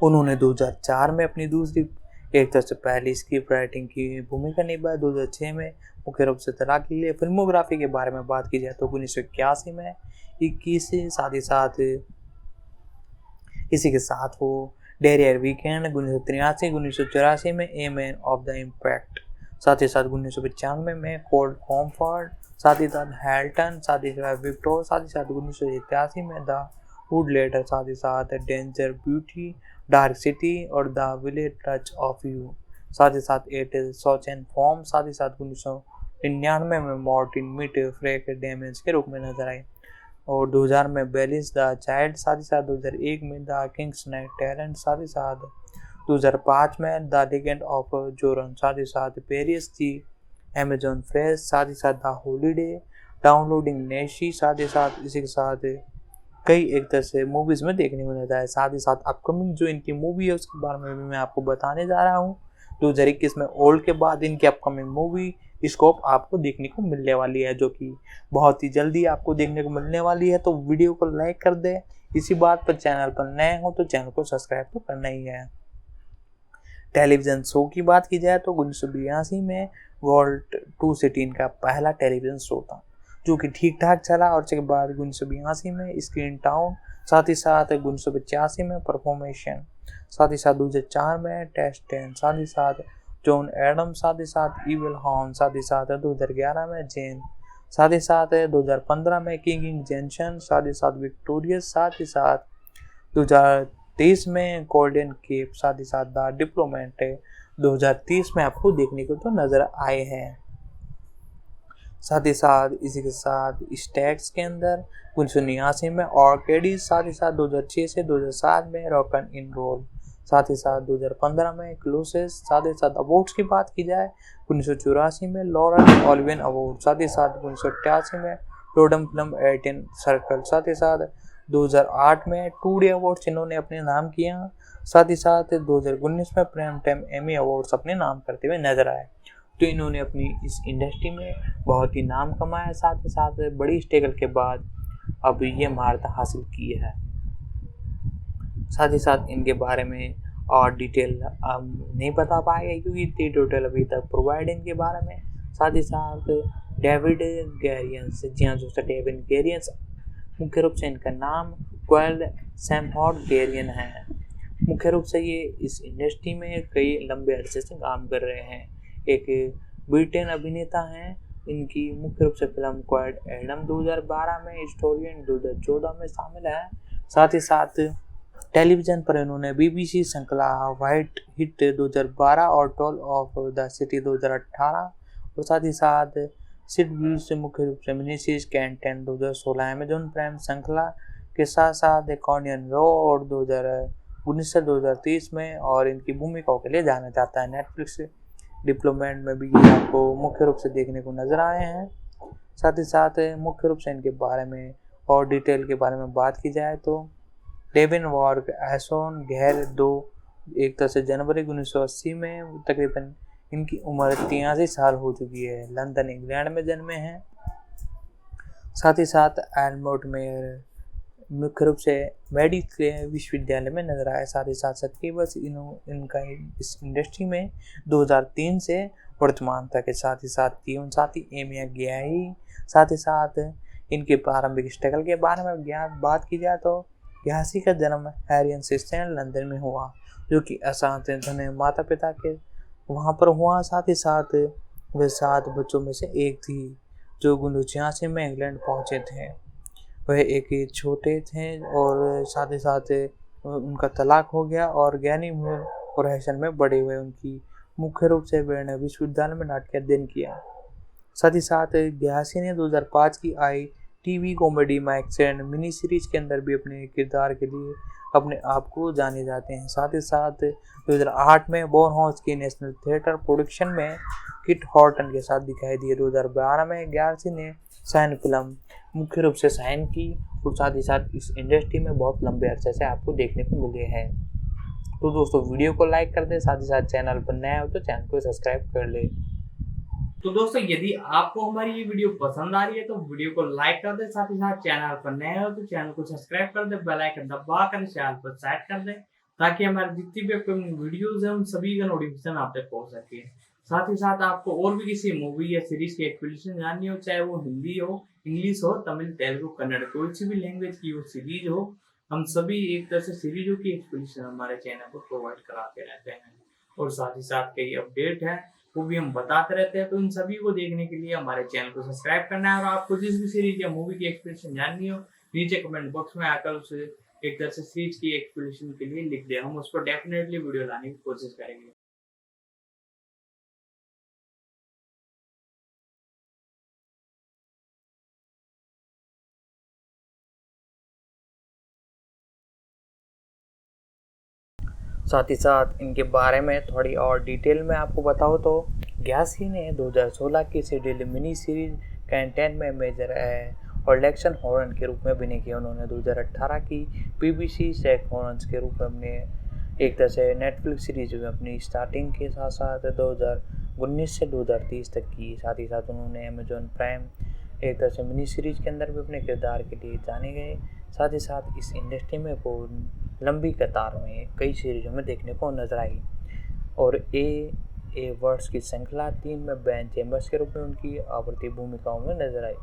उन्होंने 2004 में अपनी दूसरी एक तरह से पहली स्क्रिप्ट राइटिंग की भूमिका निभाई। 2006 में मुख्य रूप से तलाक के लिए फिल्मोग्राफी के बारे में बात की जाए तो 1981 में 21 साथ ही साथ इसी के साथ वो डेरियर वीकेंड 1983 1984 में a man of the impact साथ ही साथ 1995 में कोल्ड कॉम्फर्ट, साथ ही साथ हैल्टन, साथ ही साथ विक्टोर, साथ ही साथ 1987 में द वुड लेटर, साथ ही साथ डेंजर ब्यूटी, डार्क सिटी और the village touch of you, साथ ही साथ it is such and form, साथ ही साथ 1999 में मॉर्टिन मिट फ्रेक डैमेज के रूप में नजर आई और 2000 में बेलिस द चाइल्ड, साथ ही साथ 2001 में द किंग्स नाइट टैलेंट, साथ ही साथ 2005 में द लेजेंड ऑफ जोरन, साथ ही साथ पेरिस दी अमेजॉन फ्रेश, साथ ही साथ द हॉलीडे, डाउनलोडिंग नेशी, साथ ही साथ इसी के साथ कई एक तरह से मूवीज में देखने को मिलता है। साथ ही साथ अपकमिंग जो इनकी मूवी है उसके बारे में भी मैं आपको बताने जा रहा हूँ। 2021 में ओल्ड के बाद इनकी अपकमिंग मूवी स्कोप आपको देखने को मिलने वाली है, जो कि बहुत ही जल्दी आपको देखने को मिलने वाली है। तो वीडियो को लाइक कर दे। इसी बात पर चैनल पर नए हो तो चैनल को सब्सक्राइब तो करना ही है। टेलीविजन शो की बात की जाए तो 1982 में वर्ल्ड 216 का पहला टेलीविजन शो था जो कि ठीक ठाक चला और उसके बाद 1982 में स्क्रीन टाउन, साथ ही साथ 1985 में परफॉर्मेशन, साथ ही साथ 2004 में टेस्ट 10, साथ ही साथ जॉन एडम, साथ ही साथ इविल हॉर्न, साथ ही साथ 2011 में जेन, साथ ही साथ 2015 में किंग जेंशन, साथ ही साथ विक्टोरियस, साथ ही साथ 2023 में गोल्डन केप, साथ ही साथ द डिप्लोमेट 2030 में आपको देखने को तो नजर आए हैं। साथ ही साथ इसी के साथ स्टैट्स के अंदर 1989 में ऑर्किडीज, साथ ही साथ 2006 से 2007 में रॉकन इन रोल, साथ ही साथ 2015 में क्लोसेस, साथ ही साथ अवार्ड्स की बात की जाए 1984 में लॉरेंस ओलिवियर अवार्ड, साथ ही साथ 1988 में टोडम फिल्म 18 सर्कल, साथ ही साथ 2008 में टूडे अवार्ड्स इन्होंने अपने नाम किया, साथ ही साथ 2019 में प्राइम टाइम एमी अवार्ड्स अपने नाम करते हुए नजर आए। तो इन्होंने अपनी इस इंडस्ट्री में बहुत ही नाम कमाया, साथ ही साथ बड़ी स्ट्रगल के बाद अब ये महारत हासिल की है। साथ ही साथ इनके बारे में और डिटेल हम नहीं बता पाएंगे क्योंकि इतनी डिटेल अभी तक प्रोवाइड इनके बारे में। साथ ही साथ डेविड गैरियंस, जी हाँ दोस्तों, डेविड गैरियंस मुख्य रूप से इनका नाम क्वेल सैमहॉट गैरियन है। मुख्य रूप से ये इस इंडस्ट्री में कई लंबे अरसे से काम कर रहे हैं। एक ब्रिटेन अभिनेता हैं। इनकी मुख्य रूप से फिल्म क्वाइट एडम 2012 में, हिस्टोरियन 2014 में शामिल है। साथ ही साथ टेलीविज़न पर इन्होंने बीबीसी श्रृंखला व्हाइट हिट 2012 और टॉल ऑफ द सिटी 2018 और साथ ही साथ सिट व्यूज से मुख्य रूप से मिनी सीरीज कैंटेन 2016 अमेजॉन प्राइम श्रृंखला के साथ साथ कॉनियन रो और 2019 से 2030 में और इनकी भूमिकाओं के लिए जाना जाता है। नेटफ्लिक्स डिप्लोमेट में भी आपको मुख्य रूप से देखने को नजर आए हैं। साथ ही साथ मुख्य रूप से इनके बारे में और डिटेल के बारे में बात की जाए तो डेविन वॉर्क एसोन गैर 2 एक तरह से जनवरी 1980 में तकरीबन इनकी उम्र 83 साल हो चुकी है। लंदन इंग्लैंड में जन्मे हैं। साथ ही साथ एल्मोट मेयर मुख्य रूप से मेडिकल विश्वविद्यालय में नजर आया। साथ ही साथ सक्रिय बस इनका इस इंडस्ट्री में 2003 से वर्तमान तक है। साथ ही साथ जीवन साथी एमिया ग्याही। साथ ही साथ इनके प्रारंभिक स्ट्रगल के बारे में बात की जाए तो ग्यासी का जन्म हैरियन सिस्टन लंदन में हुआ जो कि असाधारण माता पिता के वहाँ पर हुआ। साथ ही साथ वे 7 बच्चों में से एक थी जो 1986 में इंग्लैंड पहुँचे थे। वह एक छोटे थे और साथ ही साथ उनका तलाक हो गया और ज्ञानी प्रोफेशन में बड़े हुए। उनकी मुख्य रूप से वे विश्वविद्यालय में नाट्य अध्ययन किया। साथ ही साथ ग्यासी ने 2005 की ITV comedy Max and mini series के अंदर भी अपने किरदार के लिए अपने आप को जाने जाते हैं। साथ ही साथ 2008 में बोर हाउस की नेशनल थिएटर प्रोडक्शन में किट हॉर्टन के साथ दिखाई दिए। 2012 में ग्यासी ने साइन फिल्म मुख्य रूप से साइन की और साथ ही साथ इस इंडस्ट्री में बहुत लंबे अरसे से आपको देखने को मिले हैं। तो दोस्तों वीडियो को लाइक कर दे, साथ ही साथ चैनल पर नया हो तो चैनल को सब्सक्राइब कर ले। तो दोस्तों यदि आपको हमारी ये वीडियो पसंद आ रही है तो वीडियो को लाइक कर दे, साथ ही साथ चैनल पर नए हो तो चैनल को सब्सक्राइब कर दे, बेल आइकन दबा कर चैनल पर सेट कर दे ताकि हमारी जितनी भी अपकमिंग वीडियोस हैं उन सभी का नोटिफिकेशन आप तक पहुंच सके। साथ ही साथ आपको और भी किसी मूवी या सीरीज की एक्सप्लेनेशन जाननी हो, चाहे वो हिंदी हो, इंग्लिश हो, तमिल, तेलुगु, कन्नड़, कोई सी भी लैंग्वेज की वो सीरीज हो, हम सभी एक तरह से सीरीजों की एक्सप्लेनेशन हमारे चैनल पर प्रोवाइड कराते रहते हैं। और साथ ही साथ कई अपडेट है वो भी हम बताते रहते हैं। तो इन सभी को देखने के लिए हमारे चैनल को सब्सक्राइब करना है, और आपको जिस भी सीरीज या मूवी की एक्सप्लेनेशन जाननी हो नीचे कमेंट बॉक्स में आकर उसे एक तरह से सीरीज की एक्सप्लेनेशन के लिए लिख दे, हम उस पर डेफिनेटली वीडियो लाने की कोशिश करेंगे। साथ ही साथ इनके बारे में थोड़ी और डिटेल में आपको बताऊँ तो ग्यासी ने 2016 की शेड्यूल मिनी सीरीज कैंटेन में मेजर और इलेक्शन हॉर्न के रूप में अभिनय किया। उन्होंने 2018 की BBC शेक हॉर्न्स के रूप में अपने एक तरह से नेटफ्लिक्स सीरीज में अपनी स्टार्टिंग के साथ साथ 2019 से 2030 तक की। साथ ही साथ उन्होंने अमेजॉन प्राइम एक तरह से मिनी सीरीज के अंदर भी अपने किरदार के लिए जाने गए। साथ ही साथ इस इंडस्ट्री में को लंबी कतार में कई सीरीजों में देखने को नजर आई, और ए वर्ड्स की श्रृंखला 3 में बेन चेम्बर्स के रूप में उनकी आवर्ती भूमिकाओं में नजर आई।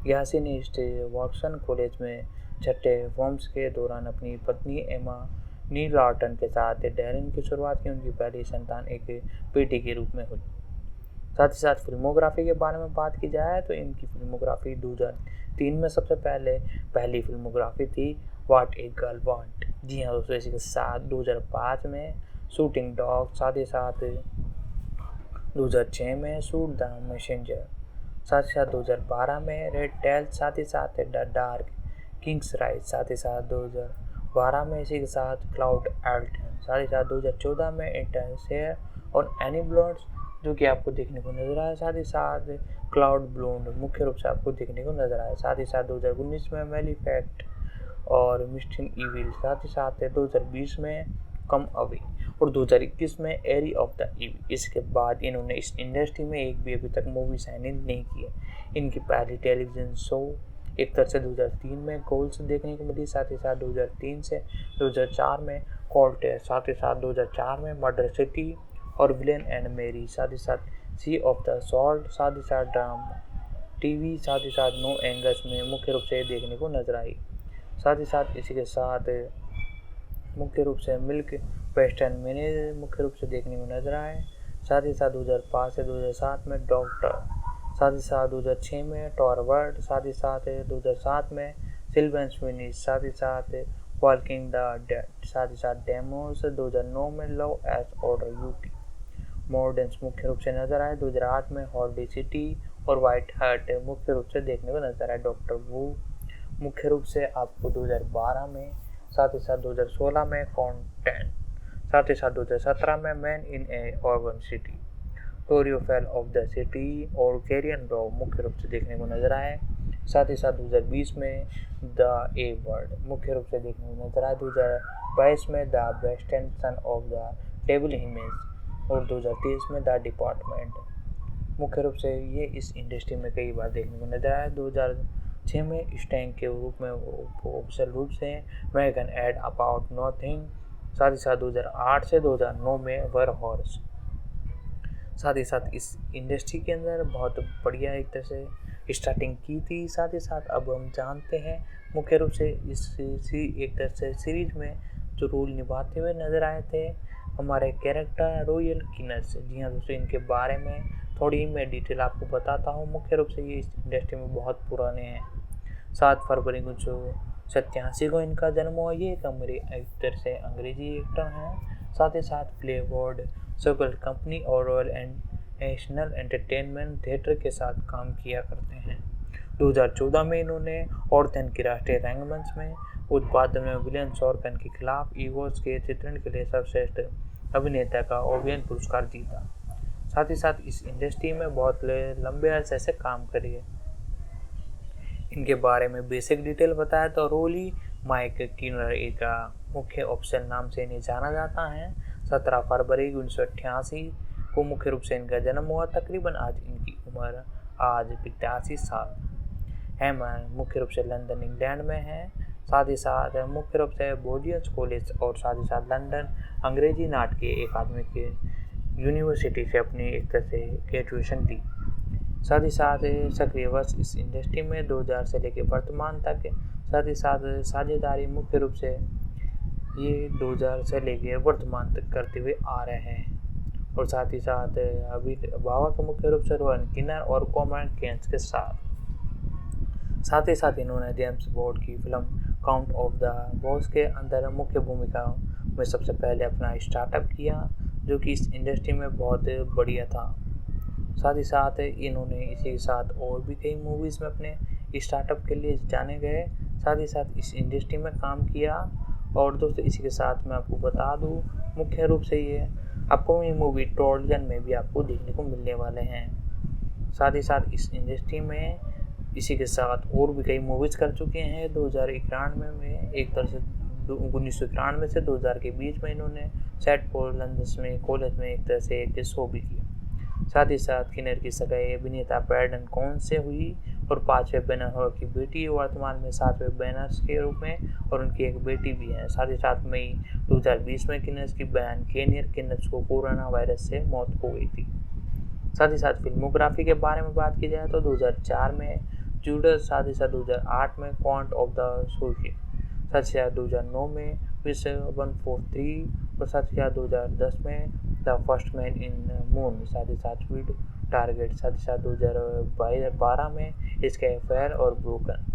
यासी ने वॉटसन कॉलेज में छठे फॉर्म्स के दौरान अपनी पत्नी एमा नील लॉर्टन के साथ डैरिन की शुरुआत की। उनकी पहली संतान एक बेटी के रूप में हुई। साथ ही साथ फिल्मोग्राफी के बारे में बात की जाए तो इनकी फिल्मोग्राफी 2003 में सबसे पहली फिल्मोग्राफी थी व्हाट ए गर्ल वांट। जी हाँ दोस्तों, इसी के साथ 2005 में शूटिंग डॉग, साथ ही साथ 2006 में शूट द मैसेंजर, साथ ही साथ 2012 में रेड टेल, साथ ही साथ द डार्क किंग्स राइज, साथ ही साथ 2012 में इसी के साथ क्लाउड एल्टन, साथ ही साथ 2014 में इंटरसेयर और एनी ब्लड्स जो कि आपको देखने को नजर आया। साथ ही साथ क्लाउड ब्लोन्ड मुख्य रूप से आपको देखने को नजर आया। साथ ही साथ 2019 में मैलीफैक्ट और मिस्टर इविल, साथ ही साथ 2020 में कम अवे और 2021 में एरी ऑफ द इविल। इसके बाद इन्होंने इस इंडस्ट्री में एक भी अभी तक मूवी साइन इन नहीं की है। इनकी पहली टेलीविजन शो एक तरह से 2003 में गोल्स देखने को मिली। साथ ही साथ 2003 से 2004 में कॉल्ट, साथ ही साथ 2004 में मर्डर सिटी और विलेन एंड मेरी, साथ ही साथ सी ऑफ द सॉल्ट, साथ ही साथ ड्रामा टीवी, साथ ही साथ नो एंगस में मुख्य रूप से देखने को नजर आई। साथ ही साथ इसी के साथ मुख्य रूप से मिल्क वेस्टर्न मैंने मुख्य रूप से देखने को नजर आए। साथ ही साथ 2005 से 2007 में डॉक्टर, साथ ही साथ 2006 में टॉरवर्ड, साथ ही साथ 2007 में सिल्वन स्विनिश, साथ ही साथ वॉकिंग द डेड, साथ ही साथ डेमोस, 2009 में लव एज ऑर्डर यूटी मॉडर्न्स मुख्य रूप से नजर आए। 2008 में हॉलिडे सिटी और वाइट हार्ट मुख्य रूप से देखने को नजर आए। डॉक्टर वू मुख्य रूप से आपको 2012 में, साथ ही साथ 2016 में कॉन्टेंट, साथ ही साथ 2017 में man in a urban city, टोरियोफेल ऑफ द सिटी और कैरियन रॉ मुख्य रूप से देखने को नजर आए। साथ ही साथ 2020 में द ए वर्ड मुख्य रूप से देखने को नजर आए। 2022 में the western son of the table image और 2023 में द डिपार्टमेंट मुख्य रूप से ये इस इंडस्ट्री में कई बार देखने को नजर आया। 2006 में स्टैंक के रूप में ऑफिशियल रूप से मैगन एड अबाउट नथिंग, साथ ही साथ 2008 से 2009 में वर हॉर्स। साथ ही साथ इस इंडस्ट्री के अंदर बहुत बढ़िया एक तरह से स्टार्टिंग की थी। साथ ही साथ अब हम जानते हैं मुख्य रूप से इस एक तरह से सीरीज में जो रोल निभाते हुए नजर आए थे हमारे कैरेक्टर रॉयल किनस। जी हाँ दोस्तों, इनके बारे में थोड़ी मैं डिटेल आपको बताता हूँ। मुख्य रूप से ये इस इंडस्ट्री में बहुत पुराने हैं। 7 फरवरी 1987 को इनका जन्म हुआ। ये एक एक्टर से अंग्रेजी एक्टर हैं। साथ ही साथ प्लेबोर्ड सर्कल कंपनी और royal and national entertainment theatre के साथ काम किया करते हैं। 2014 में इन्होंने ऑर्थन की राष्ट्रीय रंगमंच में उत्पादन में विलियम सॉर्कन के खिलाफ ईगोस के चित्रण के लिए सर्वश्रेष्ठ अभिनेता का ओवियन पुरस्कार जीता। साथ ही साथ इस इंडस्ट्री में बहुत लंबे अरसे से काम करिए। इनके बारे में बेसिक डिटेल बताया तो रोली माइक किनर का मुख्य ऑप्शन नाम से इन्हें जाना जाता है। 17 फरवरी 1988 को मुख्य रूप से इनका जन्म हुआ। तकरीबन आज इनकी उम्र आज 85 साल है। मुख्य रूप से लंदन इंग्लैंड में है। साथ ही साथ मुख्य रूप से बोर्डियंस कॉलेज और साथ ही साथ लंदन अंग्रेजी नाटकीय अकादमी के यूनिवर्सिटी से अपनी एक तरह से ग्रेजुएशन दी। साथ ही साथ सक्रिय वर्ष इस इंडस्ट्री में 2000 से लेकर वर्तमान तक। साथ ही साथ साझेदारी मुख्य रूप से ये 2000 से लेकर वर्तमान तक करते हुए आ रहे हैं। और साथ ही साथ अभिभावक मुख्य रूप से रोहन किन्नर और कॉमन केन्स के साथ ही साथ इन्होंने जेम्स बॉन्ड की film count of the boss के अंदर मुख्य भूमिका में सबसे पहले अपना स्टार्टअप किया, जो कि इस इंडस्ट्री में बहुत बढ़िया था। साथ ही साथ इन्होंने इसी के साथ और भी कई मूवीज़ में अपने स्टार्टअप के लिए जाने गए, साथ ही साथ इस इंडस्ट्री में काम किया। और दोस्तों इसी के साथ मैं आपको बता दूं, मुख्य रूप से ये आपको ये मूवी ट्रोजन में भी आपको देखने को मिलने वाले हैं। साथ ही साथ इस इंडस्ट्री में इसी के साथ और भी कई मूवीज़ कर चुके हैं। 2091 में एक तरह से 1991 से 2000 के बीच में इन्होंने सेट पोलंद में कॉलेज में एक तरह से एक शो भी किया। साथ ही साथ किन्नर की सगाई अभिनेता ब्रैडन कॉन से हुई और 5वें बैनर हॉल की बेटी वर्तमान में 7वें बैनर्स के रूप में, और उनकी एक बेटी भी है। साथ ही साथ मई 2020 में किन्नर की बहन केनियर किन्नर को कोरोना वायरस से मौत हो गई थी। साथ ही साथ फिल्मोग्राफी के बारे में बात की जाए तो 2004 में जूडस, साथ ही साथ 2008 में क्वांट ऑफ द सोशियल, साथ ही साथ 2009 में विश 143 और साथ ही साथ 2010 में the first man in moon, साथ ही साथ विड टारगेट, साथ ही साथ 2012 में इसके अफेयर और ब्रोकन,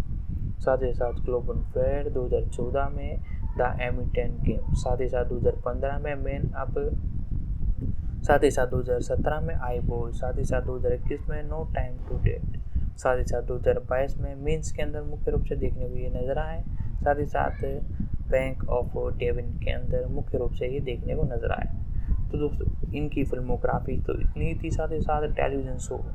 साथ ही साथ ग्लोबल फेयर 2014 में द एमी-10 गेम, साथ ही साथ 2015 में मैन अप, साथ ही साथ 2017 में आई बॉय, साथ ही साथ 2021 में नो टाइम टू डेट, साथ ही साथ 2022 में मीन्स के अंदर मुख्य रूप से देखने को ये नज़र आए। साथ ही साथ बैंक ऑफ डेविन के अंदर मुख्य रूप से ये देखने को नज़र आए। तो दोस्तों इनकी फिल्मोग्राफी तो इतनी थी। साथ ही साथ टेलीविज़न शो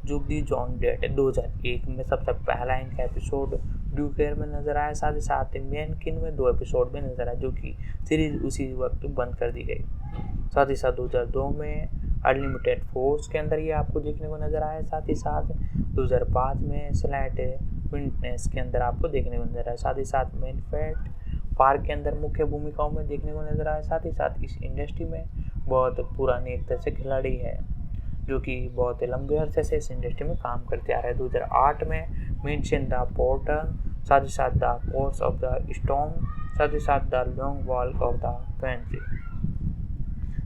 जो दी जॉन डेट 2001 में सबसे पहला इनका एपिसोड ड्यूकेयर में नज़र आया। साथ ही साथ मैनकिन में 2 एपिसोड में नज़र आया, जो कि सीरीज उसी वक्त बंद कर दी गई। साथ ही साथ 2002 में अनलिमिटेड फोर्स के अंदर ये आपको देखने को नज़र आया। साथ ही साथ 2005 में स्लाइट विटनेस के अंदर आपको देखने को नज़र आया। साथ ही साथ मैनफेट पार्क के अंदर मुख्य भूमिकाओं में देखने को नज़र आया। साथ ही साथ इस इंडस्ट्री में बहुत पुराने एक तरह से खिलाड़ी है, जो कि बहुत लंबे अरसे से इस इंडस्ट्री में काम करते आ रहे हैं। 2008 में मेंशन द पोर्टर, साथ ही साथ the course of the storm, साथ ही साथ the long walk of the pantry,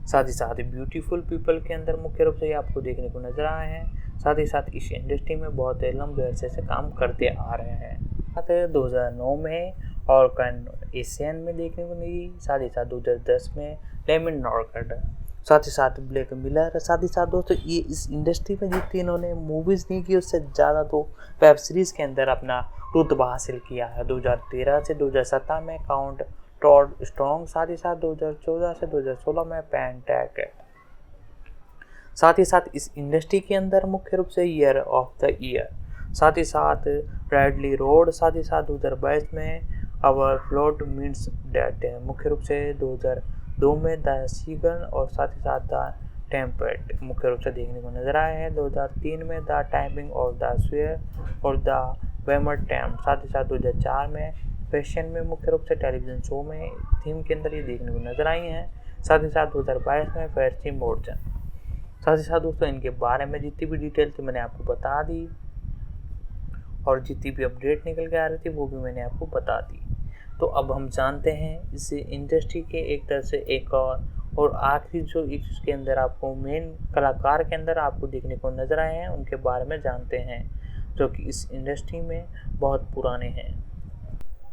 साथ ही साथ ब्यूटीफुल पीपल के अंदर मुख्य रूप से ये आपको देखने को नजर आए हैं। साथ ही साथ इस इंडस्ट्री में बहुत लंबे अरसे से काम करते आ रहे हैं। साथ ही 2009 में और कैन एशियन में देखने को मिली। साथ ही साथ 2010 में लेमन नॉर्कट, साथ ही साथ ब्लैक मिलर। साथ ही साथ दोस्तों ये इस इंडस्ट्री में जितनी इन्होंने मूवीज़ नहीं की, उससे ज़्यादा तो वेब सीरीज़ के अंदर अपना रुतबा हासिल किया है। 2013 से 2017 में काउंट टॉड स्ट्रॉन्ग, साथ ही साथ 2014 से 2016 में पैंटैक है। साथ ही साथ इस इंडस्ट्री के अंदर मुख्य रूप से ईयर ऑफ द ईयर, साथ ही साथ ब्रैडली रोड, साथ ही साथ 2022 में आवर फ्लोट मीन्स डेट, मुख्य रूप से 2002 में द सीगन और साथ ही साथ द टेम्पेट मुख्य रूप से देखने को नजर आए हैं। 2003 में the timing of the swear और द वेमर टैम, साथ ही साथ 2004 में फैशन में मुख्य रूप से टेलीविज़न शो में थीम के अंदर ये देखने को नजर आई हैं। साथ ही साथ 2022 में फैर्सी मोर्चन। साथ ही साथ दोस्तों इनके बारे में जितनी भी डिटेल थी मैंने आपको बता दी, और जितनी भी अपडेट निकल के आ रही थी वो भी मैंने आपको बता दी। तो अब हम जानते हैं इस इंडस्ट्री के एक तरह से एक और आखिरी जो इसके अंदर आपको मेन कलाकार के अंदर आपको देखने को नजर आए हैं उनके बारे में जानते हैं, जो कि इस इंडस्ट्री में बहुत पुराने हैं।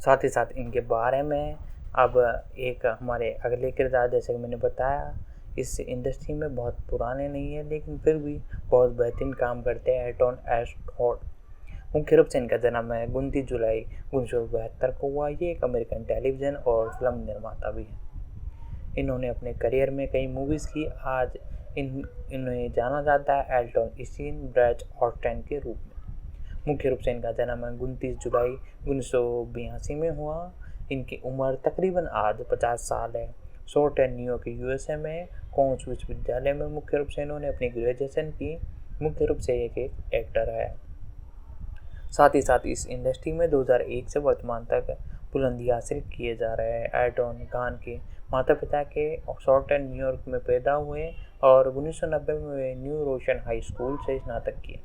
साथ ही साथ इनके बारे में अब एक हमारे अगले किरदार, जैसे कि मैंने बताया, इस इंडस्ट्री में बहुत पुराने नहीं है लेकिन फिर भी बहुत बेहतरीन काम करते हैं, एटॉन एशफोर्ड। मुख्य रूप से इनका जन्म है 29 जुलाई 1972 को हुआ। ये एक अमेरिकन टेलीविज़न और फिल्म निर्माता भी है। इन्होंने अपने करियर में कई मूवीज़ की। आज इन्हें जाना जाता है एल्टन इस्टीन ब्रैच ऑस्टेन के रूप में। मुख्य रूप से इनका जन्म 29 जुलाई 1982 में हुआ। इनकी उम्र तकरीबन आज 50 साल है। शॉर्ट एंड न्यूयॉर्क USA में कॉन्स विश्वविद्यालय में मुख्य रूप से इन्होंने अपनी ग्रेजुएशन की। मुख्य रूप से एक एक्टर है। साथ ही साथ इस इंडस्ट्री में 2001 से वर्तमान तक बुलंदी हासिल किए जा रहे हैं। एटॉन खान के माता पिता के शॉर्ट एंड न्यूयॉर्क में पैदा हुए और 1990 में न्यू रोशन हाई स्कूल से स्नातक किए।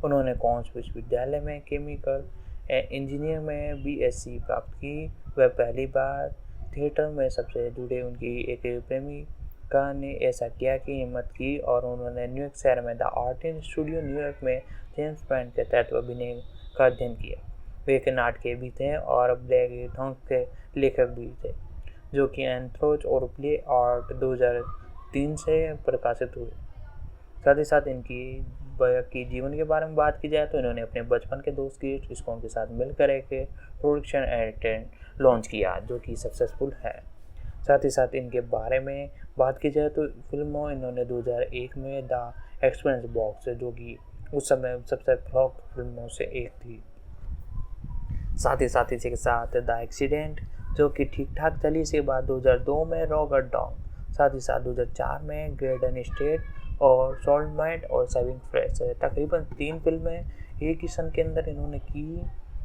उन्होंने कॉन्स विश्वविद्यालय में केमिकल इंजीनियर में BSc प्राप्त की। वह पहली बार थिएटर में सबसे जुड़े उनकी एक प्रेमी का ने ऐसा किया कि हिम्मत की और उन्होंने न्यूयॉर्क शहर में द आर्टिस्ट स्टूडियो न्यूयॉर्क में जेम्स बैंड के तहत अभिनय का अध्ययन किया। वे एक नाटक भी थे और ब्लैक थॉन्ग के लेखक भी थे, जो कि एंथ्रोच और प्ले आर्ट 2003 से प्रकाशित हुए। साथ ही साथ इनकी जीवन के बारे में बात की जाए तो इन्होंने अपने बचपन के दोस्त क्रिस स्कोन के साथ मिलकर एक प्रोडक्शन एजेंट लॉन्च किया, जो कि सक्सेसफुल है। साथ ही साथ इनके बारे में बात की जाए तो फिल्मों इन्होंने 2001 में द एक्सपीरियंस बॉक्स, जो कि उस समय सबसे फ्लॉप फिल्मों से एक थी। साथ ही साथ इसी के साथ द एक्सीडेंट, जो कि ठीक ठाक चली। इसके बाद 2002 में रॉबर्ट डॉग, साथ ही साथ 2004 में ग्रेडन स्टेट और सोल्टमाइंड और सेविंग फ्रेश। तकरीबन 3 फिल्में एक ही सन के अंदर इन्होंने की।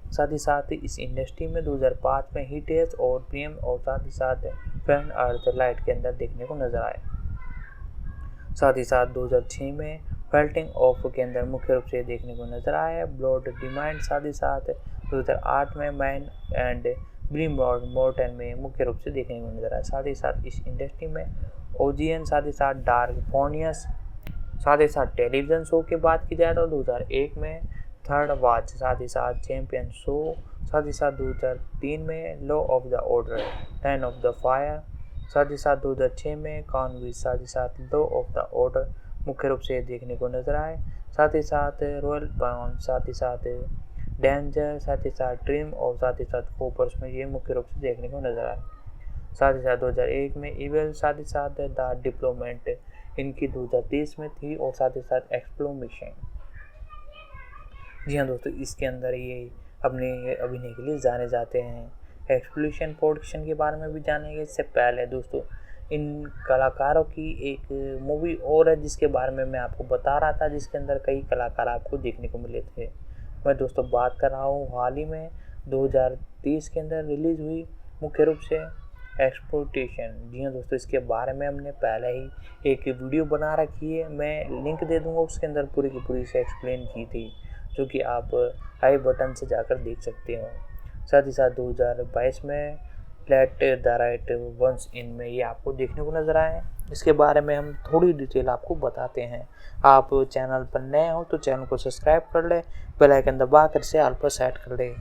साथ ही साथ इस इंडस्ट्री में 2005 में हिटेज और प्रेम और साथ ही साथ फ्रेंड अर्थ लाइट के अंदर देखने को नजर आए। साथ ही साथ 2006 में फेल्टिंग ऑफ के अंदर मुख्य रूप से देखने को नजर आया ब्लड डिमांड। साथ ही साथ 2008 में मैन एंड ब्रीम मॉर्टन में मुख्य रूप से देखने को नजर आया। साथ ही साथ इस इंडस्ट्री में ओजियन, साथ ही साथ डार्क फोनियस, साथ ही साथ टेलीविजन शो की बात की जाए तो 2001 में थर्ड वॉच, साथ ही साथ चैंपियन शो, साथ ही साथ 2003 में law of the order, turn off the fire, साथ ही साथ 2006 में कॉन्विच, साथ ही साथ लॉ ऑफ द ऑर्डर मुख्य रूप से देखने को नजर आए। साथ ही साथ रॉयल पाउंड, साथ ही साथ डेंजर, साथ ही साथ ड्रीम और साथ ही साथ कोपर्स में ये मुख्य रूप से देखने को नजर आए। साथ ही साथ 2001 में इवेल, साथ ही साथ द डिप्लोमेट इनकी 2030 में थी और साथ ही साथ एक्सप्लोमेशन। जी हाँ दोस्तों, इसके अंदर ये अपने अभिनय के लिए जाने जाते हैं। एक्सप्लोशन प्रोडक्शन के बारे में भी जानेंगे। इससे पहले दोस्तों इन कलाकारों की एक मूवी और है जिसके बारे में मैं आपको बता रहा था, जिसके अंदर कई कलाकार आपको देखने को मिले थे। मैं दोस्तों बात कर रहा हूँ हाल ही में 2030 के अंदर रिलीज़ हुई मुख्य रूप से एक्सप्लोटेशन। जी हाँ दोस्तों, इसके बारे में हमने पहले ही एक वीडियो बना रखी है, मैं लिंक दे दूँगा, उसके अंदर पूरी की पूरी से एक्सप्लेन की थी, जो कि आप आई बटन से जाकर देख सकते हो। साथ ही साथ 2022 में let the right one in में ये आपको देखने को नज़र आए। इसके बारे में हम थोड़ी डिटेल आपको बताते हैं। आप चैनल पर नए हो तो चैनल को सब्सक्राइब कर ले, बेल आइकन दबा कर से ऑल पर सेट कर ले।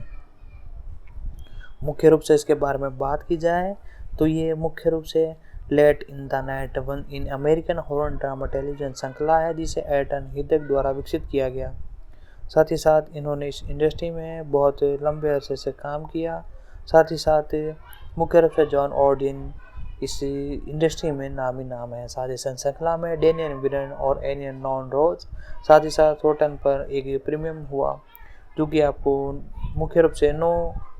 मुख्य रूप से इसके बारे में बात की जाए तो ये मुख्य रूप से let in the night one in American horror drama television श्रृंखला है, जिसे एटन हिदक द्वारा विकसित किया गया। साथ ही साथ इन्होंने इस इंडस्ट्री में बहुत लंबे अरसे से काम किया। साथ ही साथ मुख्य रूप से जॉन ऑर्डिन इस इंडस्ट्री में नामी नाम है। साथ ही श्रृंखला में डेनियल विरन और एनियन नॉन रोज, साथ ही साथ रोटन पर एक प्रीमियम हुआ, जो कि आपको मुख्य रूप से 9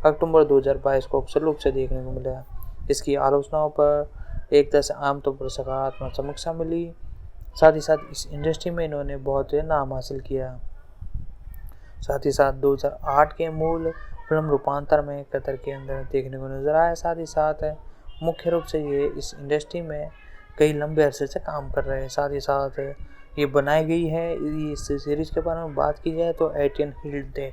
अक्टूबर 2022 को अक्सर रूप से देखने को मिला। इसकी आलोचनाओं पर एक तरह से आमतौर पर सकारात्मक समीक्षा मिली। साथ ही साथ इस इंडस्ट्री में इन्होंने बहुत नाम हासिल किया। साथ ही साथ 2008 के मूल फिल्म रूपांतर में कतर के अंदर देखने को नजर आया। साथ ही साथ मुख्य रूप से ये इस इंडस्ट्री में कई लंबे अरसे से काम कर रहे हैं। साथ ही साथ ये बनाई गई है। इस सीरीज के बारे में बात की जाए तो एटियन हिल्ड डे,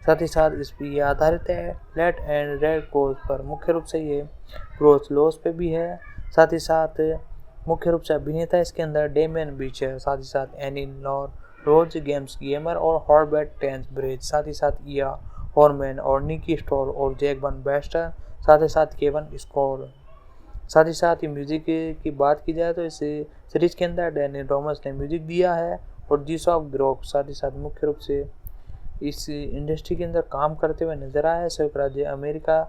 साथ ही साथ इस पर यह आधारित है लेट एंड रेड क्रॉस पर। मुख्य रूप से ये क्रॉस लॉस पे भी है। साथ ही साथ मुख्य रूप से अभिनेता इसके अंदर डेमियन बीच है। साथ ही साथ एनी लॉर रोज गेम्स गेमर और हॉर्बर्ट टेंस ब्रिज, साथ ही साथ इया हॉर्मैन और निकी स्टोर और जैक वन बेस्टर, साथ ही साथ केवन स्कोर। साथ ही साथ म्यूजिक की बात की जाए तो इस सीरीज के अंदर डैनी थॉमस ने म्यूजिक दिया है और जीसॉफ ब्रोक साथ ही साथ मुख्य रूप से इस इंडस्ट्री के अंदर काम करते हुए नजर आया है। संयुक्त राज्य अमेरिका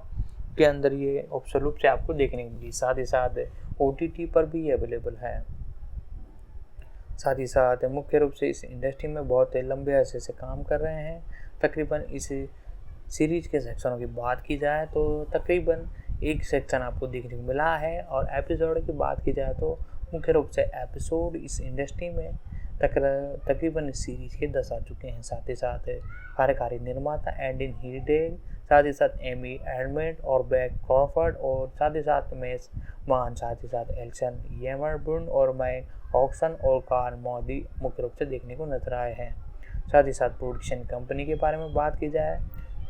के अंदर ये ऑप्शन रूप से आपको देखने को मिली। साथ ही साथ OTT पर भी अवेलेबल है। साथ ही साथ मुख्य रूप से इस इंडस्ट्री में बहुत लंबे अरसे से काम कर रहे हैं। तकरीबन इस सीरीज के सेक्शनों की बात की जाए तो तकरीबन एक सेक्शन आपको देखने को मिला है, और एपिसोड की बात की जाए तो मुख्य रूप से एपिसोड इस इंडस्ट्री में तकरीबन इस सीरीज के 10 आ चुके हैं। साथ ही साथ कार्यकारी निर्माता एंडिन हिडेग, साथ ही साथ एमी एडमेंट और बैक क्रॉफर्ड, और साथ ही साथ मेस मान, साथ ही साथ एल्सन येमरबुर्न और मैक ऑक्सन और कार्ल मोदी मुख्य रूप से देखने को नजर आए हैं। साथ ही साथ प्रोडक्शन कंपनी के बारे में बात की जाए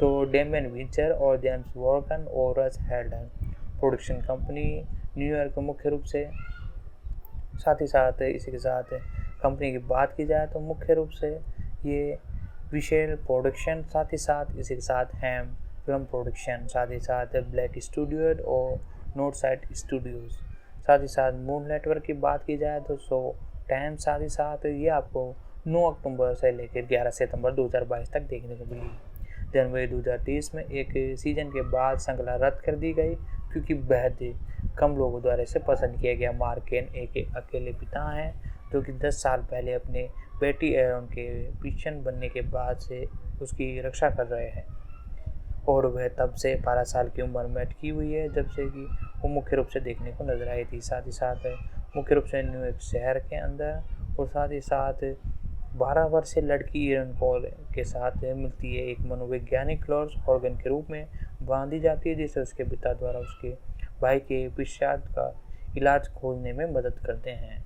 तो डेमियन विंचर और जेम्स वॉर्गन और रस हेल्डन। प्रोडक्शन कंपनी न्यूयॉर्क मुख्य रूप से साथ ही साथ इसी के साथ कंपनी की बात की जाए तो मुख्य रूप से ये विशेल प्रोडक्शन, साथ ही साथ इसी के साथ हैम फिल्म प्रोडक्शन, साथ ही साथ ब्लैक स्टूडियो और नोट साइड स्टूडियोज़, साथ ही साथ मून नेटवर्क की बात की जाए तो शो टाइम, साथ ही साथ ये आपको 9 अक्टूबर से लेकर 11 सितंबर 2022 तक देखने को मिली। जनवरी 2030 में एक सीजन के बाद श्रृंखला रद्द कर दी गई क्योंकि बेहद कम लोगों द्वारा इसे पसंद किया गया। मार्क केन एक अकेले पिता हैं जो कि 10 साल पहले अपने बेटी एरन के पिछन बनने के बाद से उसकी रक्षा कर रहे हैं और वह तब से 12 साल की उम्र में अटकी हुई है जब से कि वो मुख्य रूप से देखने को नजर आई थी। साथ ही साथ मुख्य रूप से न्यूयॉर्क शहर के अंदर और साथ ही साथ 12 वर्षीय लड़की एरन कॉल के साथ मिलती है। एक मनोवैज्ञानिक लॉर्स ऑर्गन के रूप में बांधी जाती है जिसे उसके पिता द्वारा उसके भाई के पिशाच का इलाज खोजने में मदद करते हैं।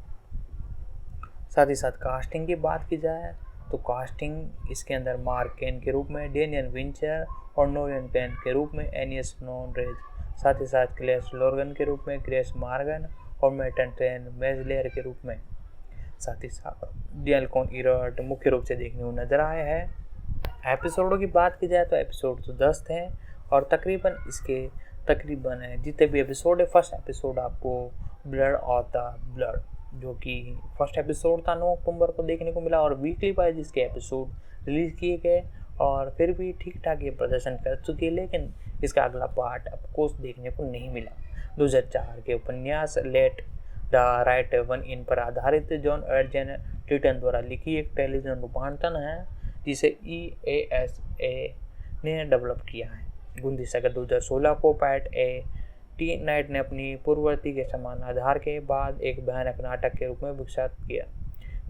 साथ ही साथ कास्टिंग की बात की जाए तो कास्टिंग इसके अंदर मार्क केन के रूप में डेनियल विंचर और नोरियन केन के रूप में एनियस नॉनरेज, साथ ही साथ क्लेस लोर्गन के रूप में ग्रेस मार्गन और मैटन ट्रेन मेजलेयर के रूप में, साथ ही साथ डियलकॉन इरट मुख्य रूप से देखने को नजर आए हैं। एपिसोडों की बात की जाए तो एपिसोड तो 10 थे और तकरीबन जितने भी एपिसोड है, फर्स्ट एपिसोड आपको ब्लड ऑफ द ब्लड जो कि फर्स्ट एपिसोड था 9 अक्टूबर को देखने को मिला और वीकली वाइज जिसके एपिसोड रिलीज किए गए और फिर भी ठीक ठाक ये प्रदर्शन कर चुके हैं, लेकिन इसका अगला पार्ट ऑफकोर्स देखने को नहीं मिला। 2004 के उपन्यास late the right one in पर आधारित जॉन अर्जन टिटन द्वारा लिखी एक टेलीविजन रूपांतरण है जिसे EASA ने डेवलप किया है। 29 अगस्त 2016 को पैट ए टी नाइट ने अपनी पूर्ववर्ती के समान आधार के बाद एक भयानक नाटक के रूप में विकसित किया।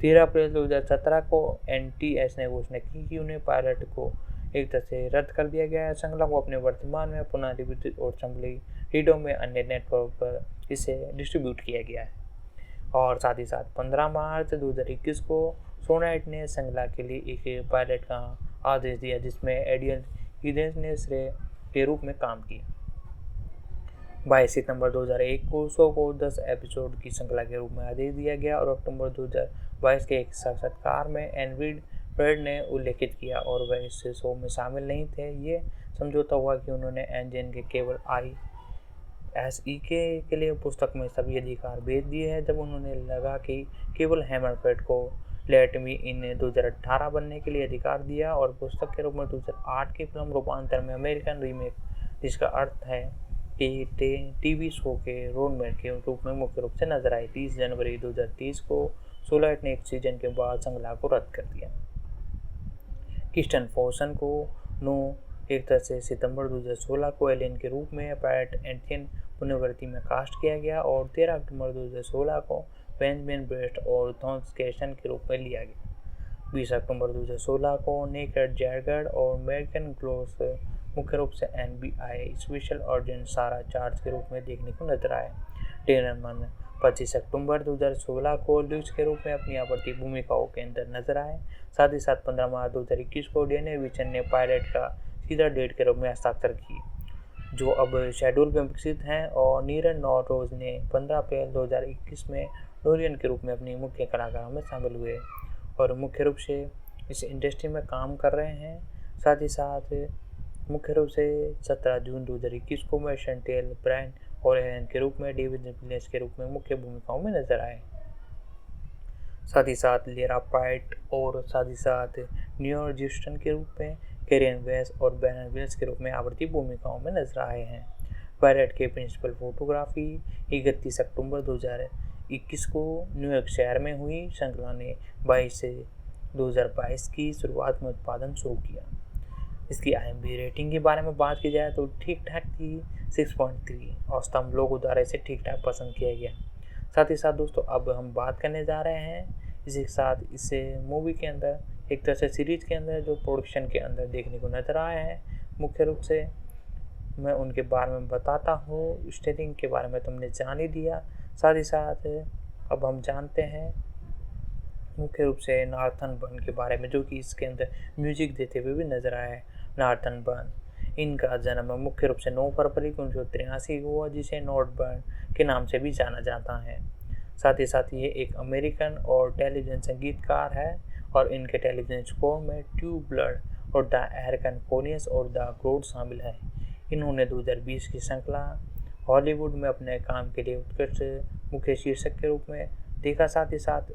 13 अप्रैल 2017 को NTS ने घोषणा की कि उन्हें पायलट को एक तरह से रद्द कर दिया गया है। श्रृंखला को अपने वर्तमान में पुनः रिबूट और संभली रीडों में अन्य नेटवर्क पर इसे डिस्ट्रीब्यूट किया गया है। और साथ ही साथ 15 मार्च 2021 को सोनाइट ने श्रृंखला के लिए एक पायलट का आदेश दिया जिसमें एडियल ईडेंस ने श्रेय के रूप में काम किया। 22 सितंबर 2001 को शो को 10 एपिसोड की श्रृंखला के रूप में आदेश दिया गया और अक्टूबर 2022 के एक साक्षात्कार में एनविड ब्रेड ने उल्लेखित किया और वह इस शो में शामिल नहीं थे। ये समझौता हुआ कि उन्होंने एनजेन के केवल ISEK के लिए पुस्तक में सभी अधिकार भेज दिए हैं जब उन्होंने लगा कि केवल हैमरफ्रेड को लेट मी इन 2018 बनने के लिए अधिकार दिया और पुस्तक के रूप में 2008 की फिल्म रूपांतरण में अमेरिकन रीमेक जिसका अर्थ है कि टीवी शो के रोडमेट के रूप में मुख्य रूप से नजर आई। 30 जनवरी 2030 को सोलाइट ने एक सीजन के बाद श्रृंखला को रद्द कर दिया। क्रिस्टन फोर्सन को 1 तरह से सितंबर 2016 को एलियन के रूप में पैट एंथियन पुनर्वृत्ति में कास्ट किया गया और 13 अक्टूबर 2016 को बेंजामिन ब्रेस्ट और थॉमस कैशन के रूप में लिया गया। 20 अक्टूबर 2016 को नेकेड जैगर्ड और अमेरिकन ग्लोस मुख्य रूप से NBI स्पेशल ऑर्डिनेंस सारा चार्ज के रूप में देखने को नजर आए। टेनरमन 25 अक्टूबर 2016 को ल्यूस के रूप में अपनी आवर्ती भूमिकाओं के अंदर नजर आए। साथ ही साथ 15 मार्च 2021 को डेनियल विचन ने पायलट का सीधा डेट के रूप में हस्ताक्षर किए जो अब शेड्यूल में विकसित हैं और नीरन नॉरोज ने 15 अप्रैल 2021 में नोरियन के रूप में अपनी मुख्य कलाकारों में शामिल हुए और मुख्य रूप से इस इंडस्ट्री में काम कर रहे हैं। साथ ही साथ मुख्य रूप से 17 जून 2021 को में शंटेल ब्रायन और एलन के रूप में डेविड विलियम्स के रूप में मुख्य भूमिकाओं में नजर आए। साथ ही साथ लेरा पाइट और साथ ही साथ न्यूयॉर्क ज्यूस्टन के रूप में कैरियन वेस और बैरन विल्स के रूप में आवर्ती भूमिकाओं में नजर आए हैं। पायलट के प्रिंसिपल फोटोग्राफी 31 अक्टूबर 2021 को न्यूयॉर्क शहर में हुई। श्रृंखला ने 22 से 2022 की शुरुआत में उत्पादन शुरू किया। इसकी IMDb रेटिंग के बारे में बात की जाए तो ठीक ठाक थी 6.3 और स्तंभ लोगों द्वारा इसे ठीक ठाक पसंद किया गया। साथ ही साथ दोस्तों अब हम बात करने जा रहे हैं इसी के साथ इसे मूवी के अंदर एक तरह से सीरीज के अंदर जो प्रोडक्शन के अंदर देखने को नजर आए हैं। मुख्य रूप से मैं उनके बारे में बताता हूँ। स्टेटिंग के बारे में तुमने जान ही दिया। साथ ही साथ अब हम जानते हैं मुख्य रूप से नार्थन बर्न के बारे में जो कि इसके अंदर म्यूजिक देते हुए भी नजर आए। नार्थन बर्न इनका जन्म मुख्य रूप से 9 फरवरी 1983 हुआ जिसे नॉर्थ बर्न के नाम से भी जाना जाता है। साथ ही साथ ये एक अमेरिकन और टेलीविज़न संगीतकार है और इनके टेलीविज़न स्कोर में ट्रू ब्लड और द अमेरिकन पोनीस और द क्राउड शामिल है। इन्होंने 2020 की श्रृंखला हॉलीवुड में अपने काम के लिए उत्कृष्ट मुख्य शीर्षक के रूप में देखा। साथ ही साथ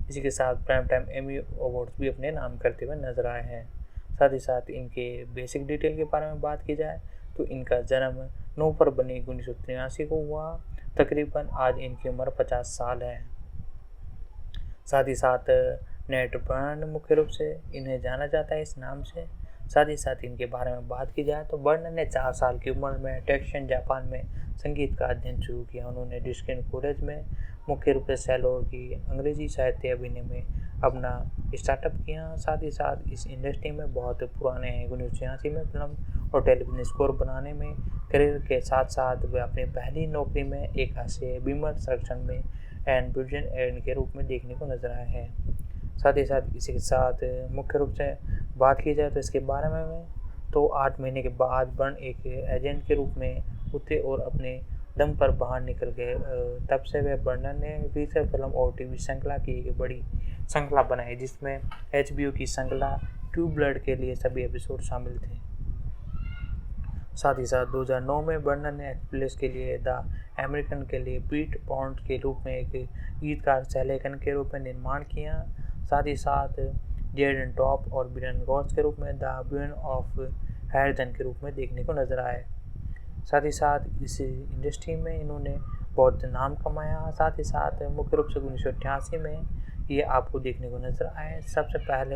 इसी के साथ प्राइम टाइम एमी अवार्ड्स भी अपने नाम करते हुए नजर आए हैं। साथ ही साथ इनके बेसिक डिटेल के बारे में बात की जाए तो इनका जन्म 9 फरवरी 1983 को हुआ। तकरीबन आज इनकी उम्र 50 साल है। साथ ही साथ नेट बर्नन मुख्य रूप से इन्हें जाना जाता है इस नाम से। साथ ही साथ इनके बारे में बात की जाए तो बर्नन ने 4 साल की उम्र में टेक्शन जापान में संगीत का अध्ययन शुरू किया। उन्होंने डिस्किन कॉलेज में मुख्य रूप से सेलोर की अंग्रेजी साहित्य अभिनय में अपना स्टार्टअप किया। साथ ही साथ इस इंडस्ट्री में बहुत पुराने हैं। 1986 में फिल्म और टेलीविजन स्कोर बनाने में करियर के साथ साथ वे अपनी पहली नौकरी में एक हास्य बीमर संरक्षण में एंड ब्रिजन एंड के रूप में देखने को नजर आए हैं। साथ ही साथ इसी के साथ मुख्य रूप से बात की जाए तो इसके बारे में तो 8 महीने के बाद बर्न एक एजेंट के रूप में उतरे और अपने दम पर बाहर निकल गए। तब से वे बर्नन ने फीचर फिल्म और टीवी श्रृंखला की एक बड़ी श्रृंखला बनाई जिसमें HBO की श्रृंखला ट्रू ब्लड के लिए सभी एपिसोड शामिल थे। साथ ही साथ 2009 में बर्नन ने एक्सप्लेस के लिए द अमेरिकन के लिए पीट पॉन्ड के रूप में एक गीतकार सह-लेखन के रूप में निर्माण किया। साथ ही साथ जेडन टॉप और ब्रियन गॉस के रूप में द ब्यून ऑफ हैरदन के रूप में देखने को नजर आए। साथ ही साथ इस इंडस्ट्री में इन्होंने बहुत नाम कमाया। साथ ही साथ मुख्य रूप से 1988 में ये आपको देखने को नजर आए सबसे पहले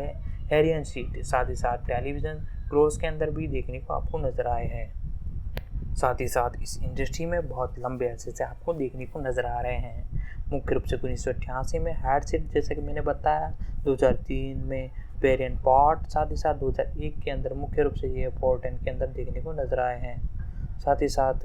एरियन सीट। साथ ही साथ टेलीविज़न क्रोज के अंदर भी देखने को आपको नजर आए हैं। साथ ही साथ इस इंडस्ट्री में बहुत लंबे अरसे से आपको देखने को नजर आ रहे हैं। मुख्य रूप से 1988 में हैड सीट जैसे कि मैंने बताया, 2003 में पेरियन पॉट, साथ ही साथ 2001 के अंदर मुख्य रूप से ये पोर्टन के अंदर देखने को नजर आए हैं। साथ ही साथ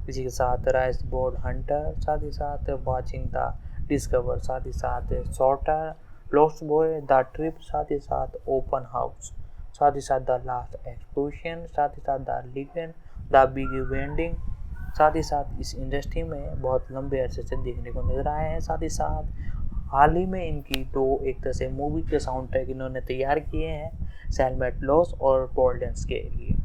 इसी के साथ राइस बोर्ड हंटर, साथ ही साथ वाचिंग द डिस्कवर, साथ ही साथ shorter, lost boy, the trip, साथ ही साथ ओपन हाउस, साथ ही साथ द लास्ट एक्सप्लोशन, साथ ही साथ the ligand, the big vending. साथ ही साथ इस इंडस्ट्री में बहुत लंबे अरसे से देखने को नजर आए हैं। साथ ही साथ हाल ही में इनकी 2 एक तरह से मूवी के साउंड ट्रैक इन्होंने तैयार किए हैं सेलमेट लॉस और पोल डांस के लिए।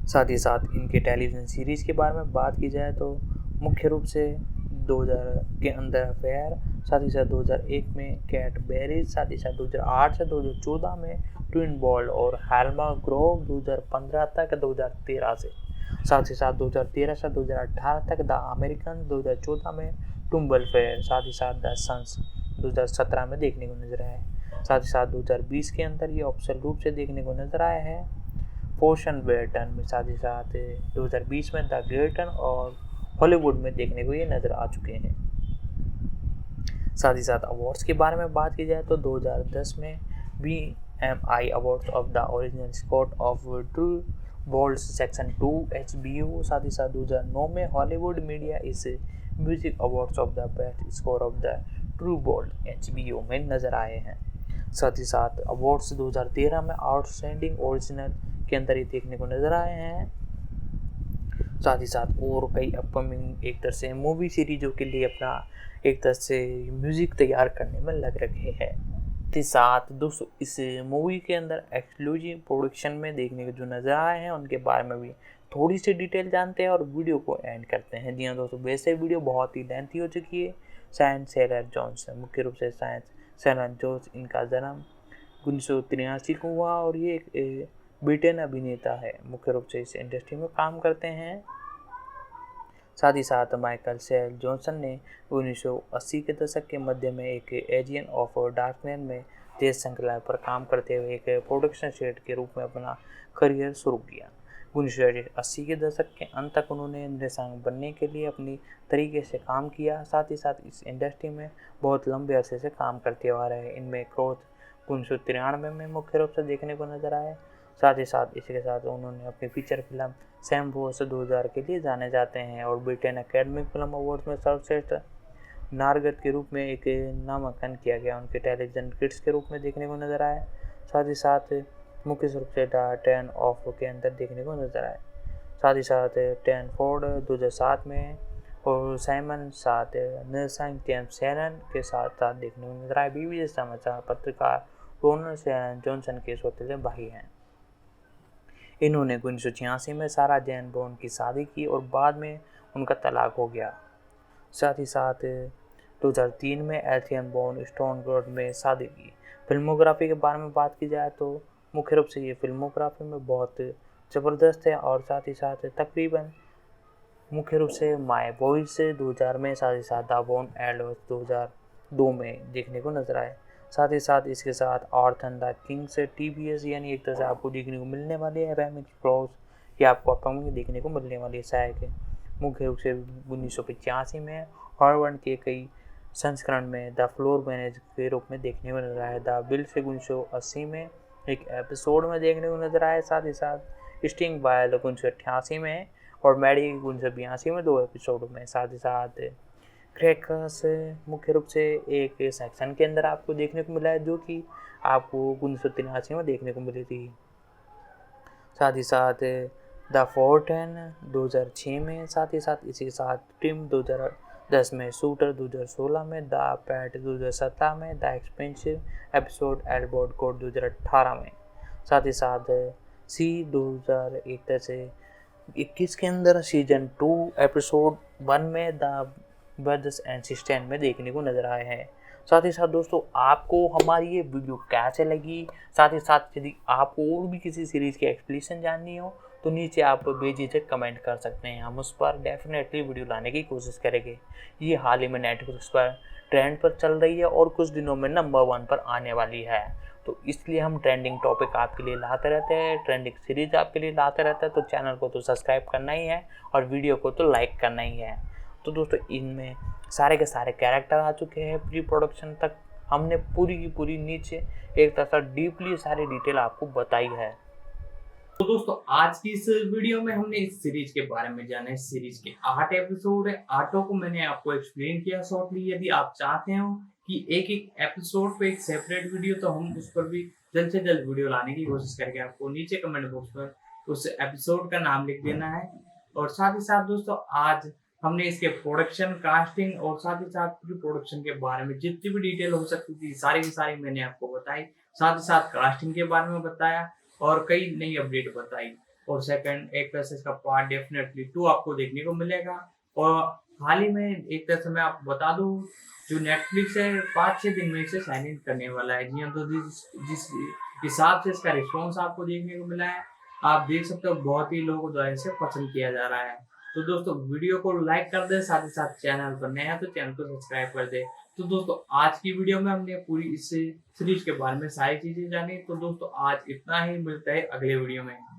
साथ ही साथ इनके टेलीविज़न सीरीज़ के बारे में बात की जाए तो मुख्य रूप से 2000 के अंदर अफेयर, साथ ही साथ 2001 में कैट बेरीज, साथ ही साथ 2008 से 2014 में ट्विन बॉल और हेल्मा ग्रोव, 2015 तक 2013 से, साथ ही साथ 2013 से 2018 तक द अमेरिकन, 2014 में टुम्बल फेयर, साथ ही साथ द सन्स 2017 में देखने को नजर आए। साथ ही साथ 2020 के अंदर ये ऑफिशियल रूप से देखने को नजर आए हैं पोर्शन वेटन में। साथ ही साथ 2020 में द ग्रेटन और हॉलीवुड में देखने को ये नज़र आ चुके हैं। साथ ही साथ अवार्ड्स के बारे में बात की जाए तो 2010 में BMI awards of the original score of true blood section 2 HBO। साथ ही साथ 2009 में हॉलीवुड मीडिया इस music awards of the best score of the true blood HBO में नज़र आए हैं। साथ ही साथ अवार्ड्स 2013 में आउटस्टैंडिंग ओरिजिनल के अंदर ही देखने को नज़र आए हैं। साथ ही साथ और कई अपकमिंग एक तरह से मूवी सीरीजों के लिए अपना एक तरह से म्यूज़िक तैयार करने में लग रखे हैं। साथ दोस्तों इस मूवी के अंदर एक्सक्लूसिव प्रोडक्शन में देखने को जो नज़र आए हैं उनके बारे में भी थोड़ी सी डिटेल जानते हैं और वीडियो को एंड करते हैं। जी हाँ दोस्तों, वैसे वीडियो बहुत ही लेंथी हो चुकी है। साइंस सेलर जॉन्स, मुख्य रूप से साइंस सेलर जॉन्स, इनका जन्म 1983 को हुआ और ये एक ब्रिटेन अभिनेता है, मुख्य रूप से इस इंडस्ट्री में काम करते हैं। साथ ही साथ माइकल सेल जॉनसन ने 1980 के दशक के मध्य में एक एजेंट ऑफ डार्कनेस में तेज श्रृंखला पर काम करते हुए एक प्रोडक्शन सेट के रूप में अपना करियर शुरू किया। 1980 के दशक के अंत तक उन्होंने निर्देशक बनने के लिए अपनी तरीके से काम किया। साथ ही साथ इस इंडस्ट्री में बहुत लंबे अरसे से काम करते हुए आ रहे हैं। इनमें क्रोथ 1993 में मुख्य रूप से देखने को नजर आए। साथ ही साथ इसी के साथ उन्होंने अपनी फीचर फिल्म सैम वॉर्स 2000 के लिए जाने जाते हैं और ब्रिटेन एकेडमिक फिल्म अवार्ड में सर्वश्रेष्ठ नारगत के रूप में एक नामांकन किया गया। उनके टेलीविजन किड्स के रूप में देखने को नजर आए। साथ ही साथ मुख्य रूप से द 10 ऑफ के अंदर देखने को नजर आए। साथ ही साथ 10 फोर्ड 2007 में और साइमन साथ नरसिंह टेम सेनन के साथ साथ देखने को मिल रहा है। बीबीसी समाचार पत्रकार रोनल सेनन जॉनसन के सौतेले भाई हैं। इन्होंने 1986 में सारा जैन बोन की शादी की और बाद में उनका तलाक हो गया। साथ ही साथ 2003 में एल्थियन बोन स्टोनगोर्ड में शादी की। फिल्मोग्राफी के बारे में बात की जाए तो मुख्य रूप से ये फिल्मोग्राफी में बहुत ज़बरदस्त है और साथ ही साथ तकरीबन मुख्य रूप से माय बॉयज से 2000 में, साथ ही साथ द बोन एल्डर्स 2002 में देखने को नजर आए। साथ ही साथ इसके साथ आर्थन द किंग से टीबीएस यानी एक तरह से आपको देखने को मिलने वाली है। रेमिक्स क्लॉज या आपको अपकमिंग देखने को मिलने वाली है। शायद मुख्य रूप से 1985 में हार्वर्ड के कई संस्करण में द फ्लोर मैनेज के रूप में देखने को नजर आया। द बिल से 1980 में एक एपिसोड में देखने को नजर आया। साथ ही साथ स्टिंग बाय 1988 में और मैडी 1982 में 2 एपिसोड में। साथ ही साथ क्रैकर्स मुख्य रूप से एक सेक्शन के अंदर आपको देखने को मिला है जो कि आपको 1983 में देखने को मिली थी। साथ ही साथ द फोर्टन 2006 में, साथ ही साथ इसी के साथ टिम 2010 में, शूटर 2016 में, द पैट 2017 में, द एक्सपेंसिव एपिसोड एल्बोर्ड कोड 2018 में। साथ ही साथ सी 2001 से 21 के अंदर सीजन 2 एपिसोड 1 में द ब्रदर्स एंड सिस्टर में देखने को नजर आए हैं। साथ ही साथ दोस्तों आपको हमारी ये वीडियो कैसे लगी, साथ ही साथ यदि आपको और भी किसी सीरीज़ की एक्सप्लेनेशन जाननी हो तो नीचे आप बेझिझक कमेंट कर सकते हैं। हम उस पर डेफिनेटली वीडियो लाने की कोशिश करेंगे। ये हाल ही में नेटफ्लिक्स पर ट्रेंड पर चल रही है और कुछ दिनों में नंबर 1 पर आने वाली है, तो इसलिए हम ट्रेंडिंग टॉपिक आपके लिए लाते रहते हैं, ट्रेंडिंग सीरीज आपके लिए लाते रहते हैं। तो चैनल को तो सब्सक्राइब करना ही है और वीडियो को तो लाइक करना ही है। तो दोस्तों इनमें सारे के सारे कैरेक्टर आ चुके हैं प्री प्रोडक्शन तक। हमने पूरी की पूरी नीचे एक तरह से डीपली सारी डिटेल आपको बताई है। तो दोस्तों आज की इस वीडियो में हमने इस सीरीज के बारे में जाना। इस सीरीज के 8 एपिसोड है, 8 को मैंने आपको एक्सप्लेन किया शॉर्टली। यदि आप चाहते हो कि एक एक एपिसोड पे एक सेपरेट वीडियो, तो हम उस पर भी जल्द से जल्द वीडियो लाने की कोशिश करेंगे। आपको नीचे कमेंट बॉक्स पर उस एपिसोड का नाम लिख देना है। और साथ ही साथ दोस्तों आज हमने इसके प्रोडक्शन, कास्टिंग और साथ ही साथ प्री प्रोडक्शन के बारे में जितनी भी डिटेल हो सकती थी सारी की सारी मैंने आपको बताई। साथ ही साथ कास्टिंग के बारे में बताया और कई नई अपडेट बताई। और सेकंड एक तरह से इसका पार्ट डेफिनेटली 2 आपको देखने को मिलेगा। और हाल ही में एक तरह से मैं आपको बता दूं, जो नेटफ्लिक्स है 5-6 दिन में इसे साइन इन करने वाला है। जी हाँ, तो जिस हिसाब से इसका रिस्पॉन्स आपको देखने को मिला है, आप देख सकते हो बहुत ही लोगों द्वारा इसे पसंद किया जा रहा है। तो दोस्तों वीडियो को लाइक कर दे, साथ ही साथ चैनल पर नया है तो चैनल को सब्सक्राइब कर दे। तो दोस्तों आज की वीडियो में हमने पूरी इस सीरीज के बारे में सारी चीजें जानी। तो दोस्तों आज इतना ही, मिलता है अगले वीडियो में।